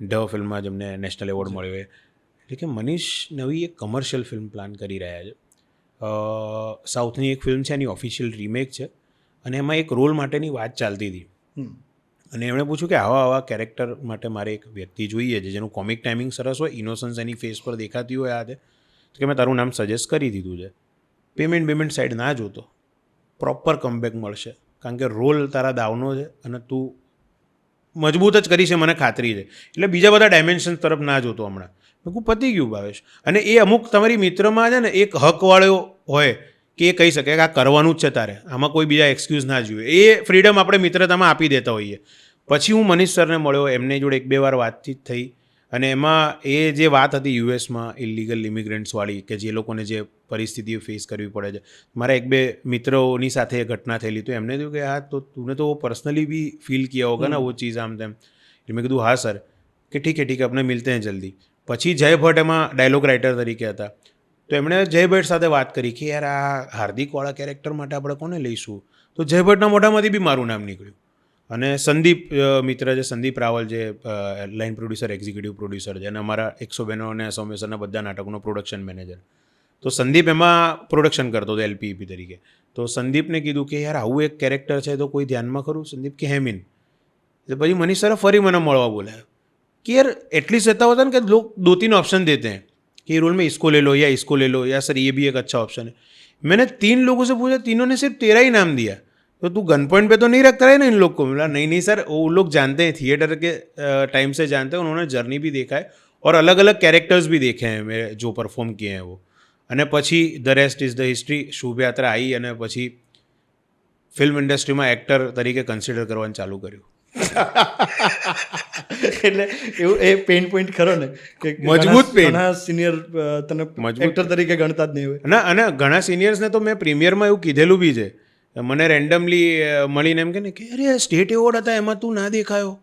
ઢ ફિલ્મમાં જેમને નેશનલ એવોર્ડ મળ્યો એ. એટલે કે મનીષ નવી એક કમર્શિયલ ફિલ્મ પ્લાન કરી રહ્યા છે, સાઉથની એક ફિલ્મ છે, એની ઓફિશિયલ રીમેક છે, અને એમાં એક રોલ માટેની વાત ચાલતી હતી. અને એમણે પૂછ્યું કે આવા કેરેક્ટર માટે મારે એક વ્યક્તિ જોઈએ છે જેનું કોમિક ટાઈમિંગ સરસ હોય, ઇનોસન્સ એની ફેસ પર દેખાતી હોય. આ તો કે મેં તારું નામ સજેસ્ટ કરી દીધું છે, પેમેન્ટ સાઈડ ના જોતો, પ્રોપર કમબેક મળશે, કારણ કે રોલ તારા દાવનો છે અને તું મજબૂત જ કરી છે, મને ખાતરી છે. એટલે બીજા બધા ડાયમેન્શન્સ તરફ ના જોતો હમણાં. મેં કહું પતી ગયું ભાવેશ. અને એ અમુક તમારી મિત્રમાં છે ને એક હકવાળો હોય કે એ કહી શકે કે આ કરવાનું જ છે તારે, આમાં કોઈ બીજા એક્સક્યુઝ ના જોઈએ. એ ફ્રીડમ આપણે મિત્રતામાં આપી દેતા હોઈએ. પછી હું મનીષ સરને મળ્યો, એમની જોડે 1-2 વાર વાતચીત થઈ, અને એમાં એ જે વાત હતી યુએસમાં ઇલીગલ ઇમિગ્રન્ટ્સવાળી, કે જે લોકોને જે પરિસ્થિતિઓ ફેસ કરવી પડે છે, મારા 1-2 મિત્રોની સાથે એ ઘટના થયેલી. તો એમને થયું કે હા, તો તુને તો પર્સનલી બી ફીલ કિયા હોગા ના વો ચીઝ, આમ તેમ. એટલે મેં કીધું હા સર, કે ઠીક है આપણે મિલતે हैं જલ્દી. પછી જય ભટ્ટ એમાં ડાયલોગ રાઇટર તરીકે હતા. તો એમણે જય ભટ્ટ સાથે વાત કરી કે યાર આ હાર્દિકવાળા કેરેક્ટર માટે આપણે કોને લઈશું. તો જય ભટ્ટના મોઢામાંથી બી મારું નામ નીકળ્યું. અને સંદીપ મિત્ર છે, સંદીપ રાવલ, જે લાઇન પ્રોડ્યુસર, એક્ઝિક્યુટિવ પ્રોડ્યુસર છે અને અમારા 100 બહેનો અને સોમેશ્વરના બધા નાટકોનો પ્રોડક્શન મેનેજર. તો સંદીપ એમાં પ્રોડક્શન કરતો હતો LPEP તરીકે. તો સંદીપને કીધું કે યાર આવું એક કેરેક્ટર છે તો કોઈ ધ્યાનમાં ખરું? સંદીપ કે હેમિન. એટલે પછી મનીષ સરે ફરી મને મળવા બોલાયો कि यार एटलीस्ट ऐसा होता है ना कि लोग 2-3 ऑप्शन देते हैं कि रोल में इसको ले लो या इसको ले लो या सर ये भी एक अच्छा ऑप्शन है. मैंने 3 लोगों से पूछा, तीनों ने सिर्फ तेरा ही नाम दिया. तो तू गन पॉइंट पे तो नहीं रखता है ना इन लोग को? बोला नहीं सर, वो लोग जानते हैं, थिएटर के टाइम से जानते हैं, उन्होंने जर्नी भी देखा है और अलग अलग कैरेक्टर्स भी देखे हैं मेरे जो परफॉर्म किए हैं वो. અને પછી the rest is the history. Shubhyatra આવી અને પછી ફિલ્મ ઇન્ડસ્ટ્રીમાં એક્ટર તરીકે કન્સિડર કરવાનું ચાલુ કર્યું. એટલે એવું એ પેઇન પોઈન્ટ ખરો ને કે મજબૂત pain. ઘણા સિનિયર તને મજબૂત. એક્ટર તરીકે ગણતા જ નહીં હોય. અને ઘણા સિનિયર્સને તો મેં પ્રીમિયરમાં એવું કીધેલું બી છે. મને રેન્ડમલી મળીને એમ કે અરે સ્ટેટ એવોર્ડ હતા એમાં તું ના દેખાયો.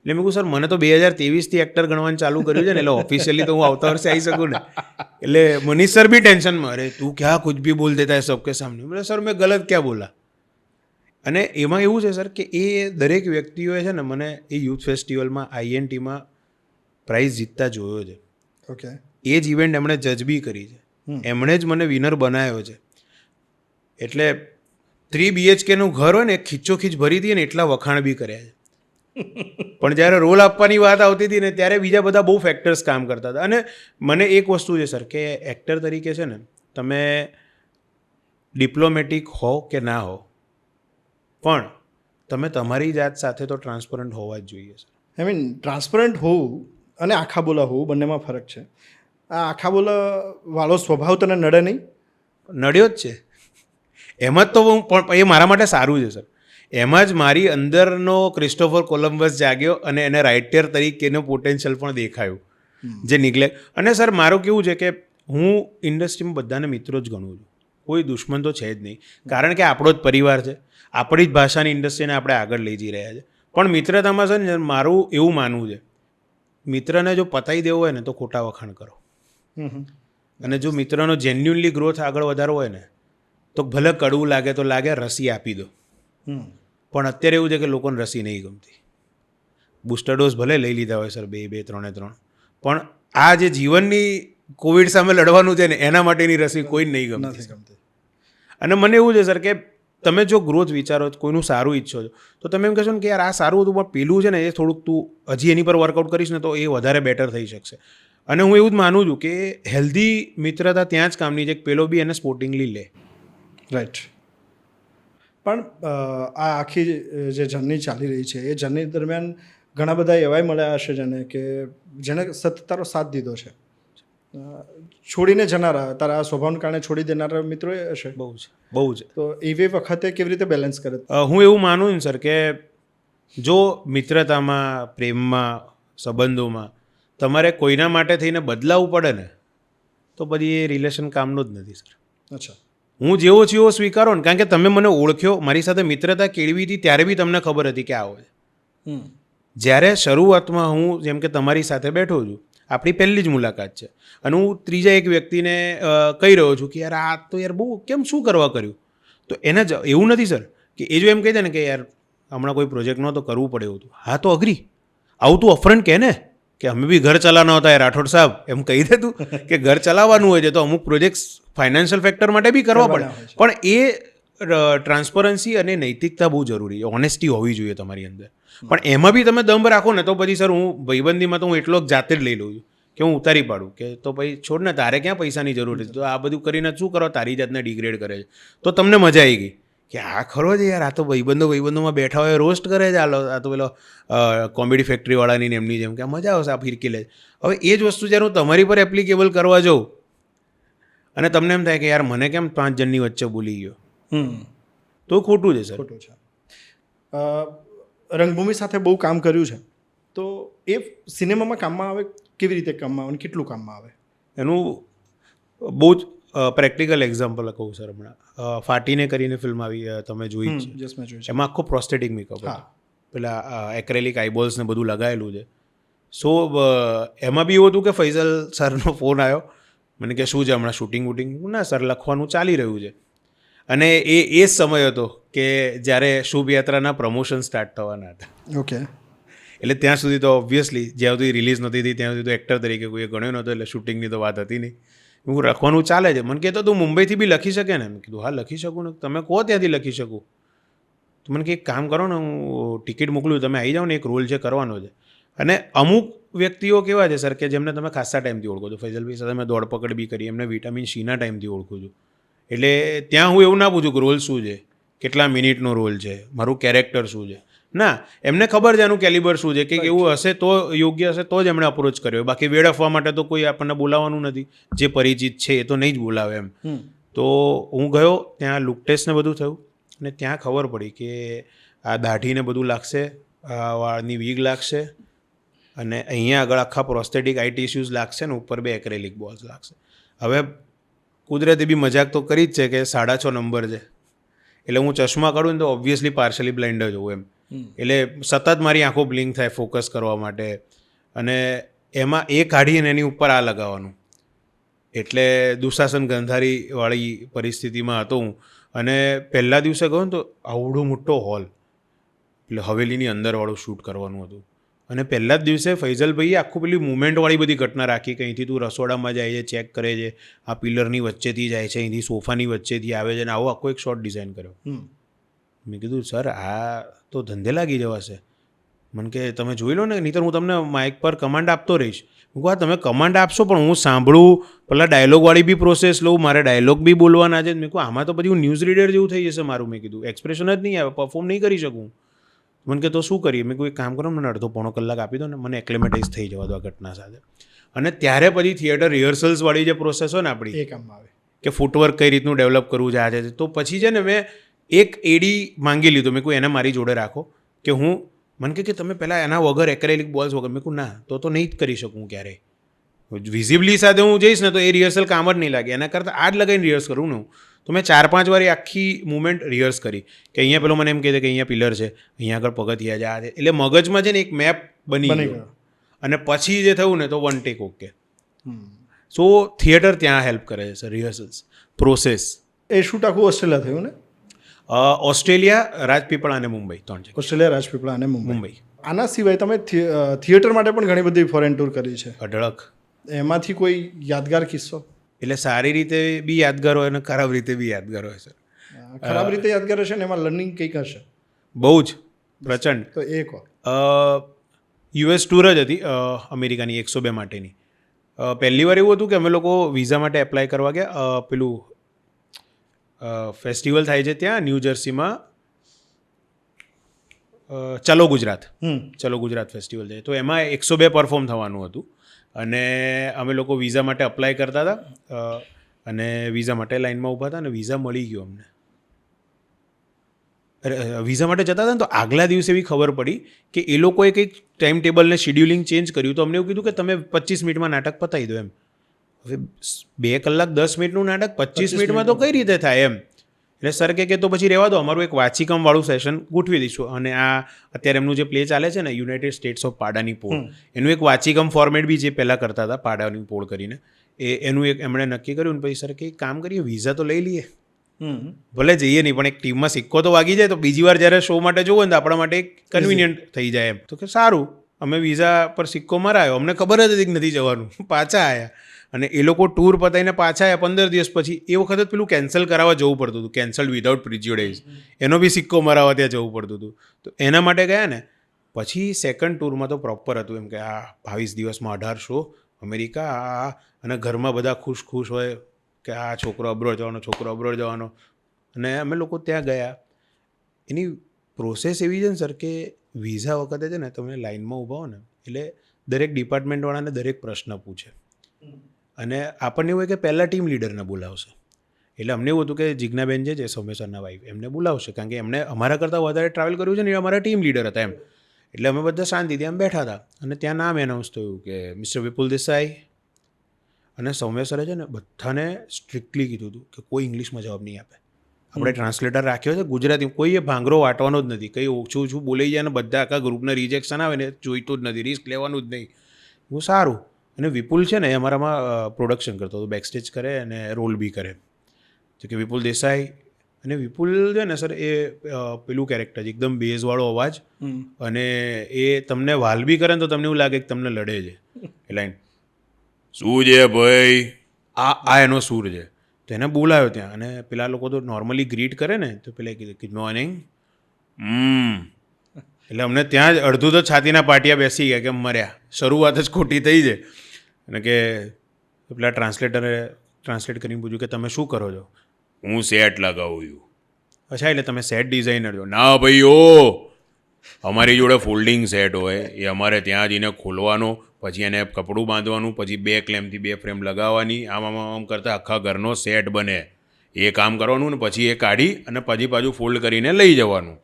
એટલે મેં કહું સર મને તો 2023થી એક્ટર ગણવાનું ચાલુ કર્યું છે ને, એટલે ઓફિશિયલી તો હું આવતા વર્ષે આવી શકું ને. એટલે મનીષ સર બી ટેન્શનમાં, અરે તું ક્યાં કુછ ભી બોલ દેતા હે સબકે સામને. બોલે સર મેં ગલત ક્યાં બોલા. અને એમાં એવું છે સર કે એ દરેક વ્યક્તિઓએ છે ને મને એ યુથ ફેસ્ટિવલમાં INTમાં પ્રાઇઝ જીતતા જોયો છે. ઓકે. એ જ ઇવેન્ટ એમણે જજ બી કરી છે, એમણે જ મને વિનર બનાવ્યો છે. એટલે 3 BHKનું ઘર હોય ને, ખીચોખીચ ભરી હતી ને એટલા વખાણ બી કર્યા છે. પણ જ્યારે રોલ આપવાની વાત આવતી હતી ને ત્યારે બીજા બધા બહુ ફેક્ટર્સ કામ કરતા હતા. અને મને એક વસ્તુ છે સર કે એક્ટર તરીકે છે ને તમે ડિપ્લોમેટિક હો કે ના હો, પણ તમે તમારી જાત સાથે તો ટ્રાન્સપરન્ટ હોવા જ જોઈએ સર. આઈ મીન ટ્રાન્સપરન્ટ હોવું અને આખા બોલા હોવું બંનેમાં ફરક છે. આ આખા બોલા વાળો સ્વભાવ તને નડે નહીં? નડ્યો જ છે. એમાં જ તો હું પણ એ મારા માટે સારું છે સર. એમાં જ મારી અંદરનો ક્રિસ્ટોફર કોલમ્બસ જાગ્યો અને એને રાઇટર તરીકેનો પોટેન્શિયલ પણ દેખાયું જે નિગ્લેક્ટ. અને સર મારું કેવું છે કે હું ઇન્ડસ્ટ્રીમાં બધાને મિત્રો જ ગણું છું, કોઈ દુશ્મન તો છે જ નહીં. કારણ કે આપણો જ પરિવાર છે, આપણી જ ભાષાની ઇન્ડસ્ટ્રીને આપણે આગળ લઈ જઈ રહ્યા છે. પણ મિત્રતામાં છે ને મારું એવું માનવું છે, મિત્રને જો પતાવી દેવો હોય ને તો ખોટા વખાણ કરો, અને જો મિત્રનો જેન્યુઅનલી ગ્રોથ આગળ વધારવો હોય ને તો ભલે કડવું લાગે તો લાગે, રસી આપી દો. પણ અત્યારે એવું છે કે લોકોને રસી નહીં ગમતી. બૂસ્ટર ડોઝ ભલે લઈ લીધા હોય સર 2, 3, પણ આ જે જીવનની કોવિડ સામે લડવાનું છે ને એના માટેની રસી કોઈ નહીં ગમતી. અને મને એવું છે સર કે તમે જો ગ્રોથ વિચારો, કોઈનું સારું ઈચ્છો છો તો તમે એમ કહેશો ને કે યાર આ સારું હતું પણ પેલું છે ને એ થોડુંક તું હજી એની પર વર્કઆઉટ કરીશ ને તો એ વધારે બેટર થઈ શકશે. અને હું એવું જ માનું છું કે હેલ્ધી મિત્રતા ત્યાં જ કામની છે કે પેલો બી એને સ્પોર્ટિંગલી લે. રાઈટ. પણ આ આખી જે જર્ની ચાલી રહી છે એ જર્ની દરમિયાન ઘણા બધા એવાય મળ્યા હશે જેને કે જેણે સતત તારો સાથ દીધો છે, છોડીને જનારા, તારા સ્વભાવને કારણે છોડી દેનારા મિત્રો હશે. બહુ છે. તો એવી વખતે કેવી રીતે બેલેન્સ કરે? હું એવું માનું ને સર કે જો મિત્રતામાં, પ્રેમમાં, સંબંધોમાં તમારે કોઈના માટે થઈને બદલાવવું પડે ને તો પછી એ રિલેશન કામનું જ નથી સર. અચ્છા. હું જેવો છું એવો સ્વીકારો ને, કારણ કે તમે મને ઓળખ્યો, મારી સાથે મિત્રતા કેળવી હતી ત્યારે બી તમને ખબર હતી કે આવો છે. જ્યારે શરૂઆતમાં હું જેમ કે તમારી સાથે બેઠો છું, આપણી પહેલી જ મુલાકાત છે અને હું ત્રીજા એક વ્યક્તિને કહી રહ્યો છું કે યાર આ તો યાર બહુ કેમ શું કરવા કર્યું, તો એને જ એવું નથી સર કે એ જો એમ કહી દે ને કે યાર હમણાં કોઈ પ્રોજેક્ટ નહોતો કરવું પડે એવું હતું, હા તો અગ્રી, આવું તું અફરન્ટ કહે ને કે અમે બી ઘર ચલાવવાના હતા રાઠોડ સાહેબ, એમ કહી દે તું કે ઘર ચલાવવાનું હોય છે તો અમુક પ્રોજેક્ટ્સ ફાઇનાન્શિયલ ફેક્ટર માટે બી કરવા પડે. પણ એ ટ્રાન્સપરન્સી અને નૈતિકતા બહુ જરૂરી છે, ઓનેસ્ટી હોવી જોઈએ તમારી અંદર. પણ એમાં બી તમે દમ રાખો ને તો પછી સર હું ભાઈબંધીમાં તો હું એટલો જ જાતે જ લઈ લઉં છું કે હું ઉતારી પાડું કે તો ભાઈ છોડ ને, તારે ક્યાં પૈસાની જરૂર છે, તો આ બધું કરીને શું કરો, તારી જાતને ડિગ્રેડ કરે છે. તો તમને મજા આવી ગઈ કે આ ખરો છે યાર, આ તો ભાઈબંધોમાં બેઠા હોય રોસ્ટ કરે છે, આ તો પેલો કોમેડી ફેક્ટરીવાળાની ને એમની જેમ કે મજા આવશે આ ફિરકી લે. હવે એ જ વસ્તુ જ્યારે હું તમારી પર એપ્લિકેબલ કરવા જાઉં અને તમને એમ થાય કે યાર મને કેમ 5 જણની વચ્ચે બોલી ગયો, તો ખોટું છે સર. ખોટું છે. રંગભૂમિ સાથે બહુ કામ કર્યું છે, તો એ સિનેમામાં કામમાં આવે? કેવી રીતે કામમાં આવે અને કેટલું કામમાં આવે? એનું બહુ જ પ્રેક્ટિકલ એક્ઝામ્પલ કહું સર. હમણાં ફાટીને કરીને ફિલ્મ આવી, તમે જોઈ જ છે. એમાં આખો પ્રોસ્થેટિક મેકઅપ હતો, પેલા એક્રેલિક આઈબોલ્સ ને બધું લગાવેલું છે. સો એમાં બી એવું હતું કે ફૈઝલ સરનો ફોન આવ્યો, મને કે શું છે હમણાં શૂટિંગ વૂટિંગ? ના સર લખવાનું ચાલી રહ્યું છે. અને એ જ સમય હતો કે જ્યારે શુભયાત્રાના પ્રમોશન સ્ટાર્ટ થવાના હતા. ઓકે. એટલે ત્યાં સુધી તો ઓબ્વિયસલી જ્યાં સુધી રિલીઝ નહોતી થઈ ત્યાં સુધી તો એક્ટર તરીકે કોઈએ ગણ્યો નહોતો, એટલે શૂટિંગની તો વાત હતી નહીં. હું લખવાનું ચાલે છે, મને કહેતો તું મુંબઈથી બી લખી શકે ને? મેં કીધું હા લખી શકું ને, તમે કહો ત્યાંથી લખી શકું. તો મને કે એક કામ કરો ને, હું ટિકિટ મોકલું, તમે આવી જાઓ ને, એક રોલ છે કરવાનો છે. અને અમુક વ્યક્તિઓ કેવા છે સર કે જેમને તમે ખાસા ટાઈમથી ઓળખો છો. ફૈઝલભાઈ સાથે મેં દોડપકડ બી કરી, એમને વિટામિન સીના ટાઈમથી ઓળખું છું. એટલે ત્યાં હું એવું ના પૂછું કે રોલ શું છે, કેટલા મિનિટનો રોલ છે, મારું કેરેક્ટર શું છે. ના, એમને ખબર છે એનું કેલિબર શું છે, કે એવું હશે તો યોગ્ય હશે તો જ એમણે અપ્રોચ કર્યો. બાકી વેડફવા માટે તો કોઈ આપણને બોલાવવાનું નથી. જે પરિચિત છે એ તો નહીં જ બોલાવે એમ. તો હું ગયો, ત્યાં લુક ટેસ્ટ ને બધું થયું, અને ત્યાં ખબર પડી કે આ દાઢીને બધું લાગશે, આ વાળની વીગ લાગશે, અને અહીંયા આગળ આખા પ્રોસ્થેટિક આઈ ટિશ્યુઝ લાગશે ને ઉપર 2 એક્રેલિક બોલ્સ લાગશે. હવે કુદરતી બી મજાક તો કરી જ છે કે 6.5 નંબર છે, એટલે હું ચશ્મા કાઢું ને તો ઓબ્વિયસલી પાર્શલી બ્લાઇન્ડ જ હોઉં એમ. એટલે સતત મારી આંખો બ્લિંક થાય ફોકસ કરવા માટે, અને એમાં એ કાઢીને એની ઉપર આ લગાવવાનું. એટલે દુશાસન ગંધારીવાળી પરિસ્થિતિમાં હતો હું. અને પહેલા દિવસે ગયો ને તો આવડો મોટો હોલ, એટલે હવેલીની અંદરવાળું શૂટ કરવાનું હતું. અને પહેલા જ દિવસે ફૈઝલભાઈએ આખું પેલી મુવમેન્ટવાળી બધી ઘટના રાખી કે અહીંથી તું રસોડામાં જાય છે, ચેક કરે છે, આ પિલરની વચ્ચેથી જાય છે, અહીંથી સોફાની વચ્ચેથી આવે છે, અને આવો આખો એક શોટ ડિઝાઇન કર્યો. મેં કીધું સર આ તો ધંધે લાગી જવાશે. મને કે તમે જોઈ લો ને, નહીંતર હું તમને માઇક પર કમાન્ડ આપતો રહીશ. હું કહું તમે કમાન્ડ આપશો પણ હું સાંભળું, પેલા ડાયલોગવાળી બી પ્રોસેસ લઉં, મારે ડાયલોગ બી બોલવાના છે. મેં કહું આમાં તો પછી હું ન્યૂઝ રીડર જેવું થઈ જશે મારું. મેં કીધું એક્સપ્રેશન જ નહીં આવે, પરફોર્મ નહીં કરી શકું. મને કે તો શું કરીએ? મેં કોઈ કામ કરો, મને અડધો પોણો કલાક આપી દો ને, મને એક્લેમેટાઇઝ થઈ જવા દો આ ઘટના સાથે. અને ત્યારે પછી થિયેટર રિહર્સલ્સવાળી જે પ્રોસેસ હોય ને આપણી, એ કામમાં આવે કે ફૂટવર્ક કઈ રીતનું ડેવલપ કરવું છે આજે, તો પછી છે ને મેં એક એડી માંગી લીધો. મેં કોઈ એને મારી જોડે રાખો કે હું, મને કે તમે પહેલાં એના વગર એક્રેલિક બોલ્સ વગર. મેં કહું ના, તો નહીં જ કરી શકું ક્યારેય. વિઝિબલી સાથે હું જઈશ ને તો એ રિહર્સલ કામ જ નહીં લાગે. એના કરતાં આ જ લગાવીને રિહર્સ કરું ને હું. તો મેં 4-5 વાર આખી મુવમેન્ટ રિહર્સ કરી કે અહીંયા પેલો મને એમ કહે છે કે અહીંયા પિલર છે, અહીંયા આગળ પગથિયા છે, આ છે. એટલે મગજમાં છે ને એક મેપ બની ગયો. અને પછી જે થયું ને તો વન ટેક ઓકે. સો થિયેટર ત્યાં હેલ્પ કરે છે સર, રિહર્સલ્સ પ્રોસેસ. એ શૂટ આખું ઓસ્ટ્રેલિયા થયું ને? ઓસ્ટ્રેલિયા, રાજપીપળા અને મુંબઈ 3 જગ્યા. ઓસ્ટ્રેલિયા, રાજપીપળા અને મુંબઈ. મુંબઈ. આના સિવાય તમે થિયેટર માટે પણ ઘણી બધી ફોરેન ટૂર કરી છે. અઢળક. એમાંથી કોઈ યાદગાર કિસ્સો? એટલે સારી રીતે બી યાદગાર હોય અને ખરાબ રીતે બી યાદગાર હોય સર. ખરાબ રીતે યાદગાર હશે ને એમાં લર્નિંગ કંઈક હશે બહુ જ પ્રચંડ. તો એ કહો. યુએસ ટૂર જ હતી અમેરિકાની 102 માટેની. પહેલી વાર એવું હતું કે અમે લોકો વિઝા માટે એપ્લાય કરવા ગયા. પેલું ફેસ્ટિવલ થાય છે ત્યાં ન્યૂ જર્સીમાં, ચલો ગુજરાત. ચલો ગુજરાત ફેસ્ટિવલ છે, તો એમાં 102 પરફોર્મ થવાનું હતું. અને અમે લોકો વિઝા માટે અપ્લાય કરતા હતા, અને વિઝા માટે લાઇનમાં ઊભા હતા, અને વિઝા મળી ગયો અમને. વિઝા માટે જતા હતા ને તો આગલા દિવસે એવી ખબર પડી કે એ લોકોએ કંઈક ટાઈમ ટેબલને શિડ્યુલિંગ ચેન્જ કર્યું. તો અમને એવું કીધું કે તમે 25 મિનિટમાં નાટક પતાવી દો એમ. હવે 2 કલાક 10 મિનિટનું નાટક 25 મિનિટમાં તો કઈ રીતે થાય એમ. એટલે સર કે તો પછી રહેવા દો, અમારું એક વાંચીકમવાળું સેશન ગોઠવી દઈશું. અને આ અત્યારે એમનું જે પ્લે ચાલે છે ને, યુનાઇટેડ સ્ટેટ્સ ઓફ પાડાની પોળ, એનું એક વાંચીકમ ફોર્મેટ બી જે પહેલાં કરતા હતા પાડાની પોળ કરીને, એનું એક એમણે નક્કી કર્યું. ને પછી સર કે કામ કરીએ, વિઝા તો લઈ લઈએ, ભલે જઈએ નહીં પણ એક ટીમમાં સિક્કો તો વાગી જાય, તો બીજી વાર જ્યારે શો માટે જોવું ને તો આપણા માટે એક કન્વિનિયન્ટ થઈ જાય એમ. તો કે સારું, અમે વિઝા પર સિક્કો મરાયો, અમને ખબર જ હતી કે નથી જવાનું, પાછા આવ્યા. અને એ લોકો ટૂર પતાવીને પાછા આવ્યા 15 દિવસ પછી. એ વખતે પેલું કેન્સલ કરાવવા જવું પડતું હતું, કેન્સલ વિધાઉટ પ્રિજ્યુડાઇઝ, એનો બી સિક્કો મરાવવા ત્યાં જવું પડતું હતું. તો એના માટે ગયા ને. પછી સેકન્ડ ટૂરમાં તો પ્રોપર હતું એમ કે આ 22 દિવસમાં 18 શો અમેરિકા, આ અને ઘરમાં બધા ખુશ હોય કે આ છોકરો અબ્રોડ જવાનો, છોકરો અબ્રોડ જવાનો. અને અમે લોકો ત્યાં ગયા. એની પ્રોસેસ એવી છે ને સર કે વિઝા વખતે છે ને તમે લાઇનમાં ઊભા હો ને એટલે દરેક ડિપાર્ટમેન્ટવાળાને દરેક પ્રશ્ન પૂછે. અને આપણને એવું હોય કે પહેલાં ટીમ લીડરને બોલાવશે. એટલે અમને એવું હતું કે જિજ્ઞાબેન છે સૌમ્યસરના વાઈફ, એમને બોલાવશે, કારણ કે એમને અમારા કરતાં વધારે ટ્રાવેલ કર્યું છે ને, એ અમારા ટીમ લીડર હતા એમ. એટલે અમે બધા શાંતિથી આમ બેઠા હતા. અને ત્યાં નામ એનાઉન્સ થયું કે મિસ્ટર વિપુલ દેસાઈ. અને સૌમ્ય સરે છે ને બધાને સ્ટ્રિક્ટલી કીધું હતું કે કોઈ ઇંગ્લિશમાં જવાબ નહીં આપે. આપણે ટ્રાન્સલેટર રાખ્યો છે ગુજરાતી, કોઈએ ભાંગરો વાટવાનો જ નથી. કંઈ ઓછું બોલાઈ જાય ને બધા આખા ગ્રુપને રિજેક્શન આવે ને જોઈતું જ નથી, રિસ્ક લેવાનું જ નહીં. બહુ સારું. અને વિપુલ છે ને એ અમારામાં પ્રોડક્શન કરતો હતો, બેકસ્ટેજ કરે અને રોલ બી કરે. તો કે વિપુલ દેસાઈ અને વિપુલ છે ને સર એ પેલું કેરેક્ટર છે એકદમ બેઝવાળો અવાજ અને એ તમને વાલ બી કરે ને તો તમને એવું લાગે કે તમને લડે છે એ લાઈન શું છે ભાઈ આ એનો સૂર છે તો એને બોલાયો ત્યાં અને પેલા લોકો તો નોર્મલી ગ્રીટ કરે ને તો પેલા કીધું ગુડ મોર્નિંગ એટલે અમને ત્યાં જ અડધું તો છાતીના પાટિયા બેસી ગયા કે મર્યા શરૂઆત જ ખોટી થઈ છે અને કે પેલા ટ્રાન્સલેટ કરીને પૂછ્યું કે તમે શું કરો છો હું સેટ લગાવું છું અચ્છા એટલે તમે સેટ ડિઝાઇનર છો ના ભાઈ અમારી જોડે ફોલ્ડિંગ સેટ હોય એ અમારે ત્યાં જઈને ખોલવાનો પછી એને કપડું બાંધવાનું પછી 2 ક્લેમથી 2 ફ્રેમ લગાવવાની આમ કરતાં આખા ઘરનો સેટ બને એ કામ કરવાનું ને પછી એ કાઢી અને પછી પાછું ફોલ્ડ કરીને લઈ જવાનું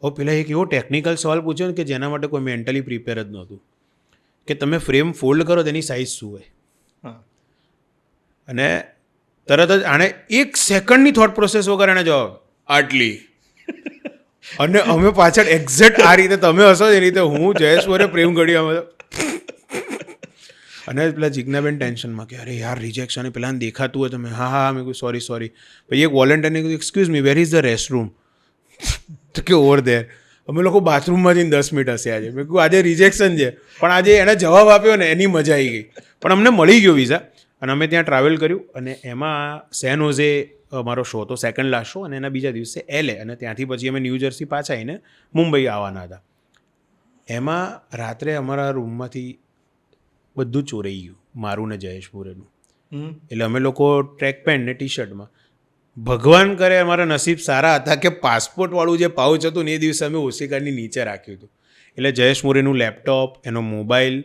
હવે પેલા એક એવો ટેકનિકલ સવાલ પૂછ્યો ને કે જેના માટે કોઈ મેન્ટલી પ્રિપેર જ નહોતું કે તમે ફ્રેમ ફોલ્ડ કરો તેની સાઇઝ શું હોય અને તરત જ આણે 1 સેકન્ડની થોટ પ્રોસેસ વગર આને જવાબ આટલી અને અમે પાછળ એક્ઝેક્ટ આ રીતે તમે હશો એ રીતે હું જયેશ વરે પ્રેમ ઘડી અમે અને પેલા જિજ્ઞાબેન ટેન્શનમાં કે અરે યાર રિજેક્શન અને પેલાને દેખાતું હોય તમે હા મેં કહ્યું સોરી પછી એક વોલેન્ટિયરને કીધું excuse me where is the rest room તો કે ઓવર ધેર અમે લોકો બાથરૂમમાં જઈને 10 મિનિટ હશે આજે મેં કહ્યું આજે રિજેક્શન છે પણ આજે એણે જવાબ આપ્યો ને એની મજા આવી ગઈ પણ અમને મળી ગયો વિઝા અને અમે ત્યાં ટ્રાવેલ કર્યું અને એમાં સેન હોઝે અમારો શો તો સેકન્ડ લાસ્ટ શો અને એના બીજા દિવસે LA અને ત્યાંથી પછી અમે ન્યૂ જર્સી પાછા આવીને મુંબઈ આવવાના હતા એમાં રાત્રે અમારા રૂમમાંથી બધું ચોરાઈ ગયું મારું ને જયેશ મુરેનું એટલે અમે લોકો ટ્રેક પેન્ટ ને ટી શર્ટમાં ભગવાન કરે અમારા નસીબ સારા હતા કે પાસપોર્ટવાળું જે પાઉચ હતું ને એ દિવસે અમે ઓશિકાની નીચે રાખ્યું હતું એટલે જયેશ મુરેનું લેપટોપ એનો મોબાઈલ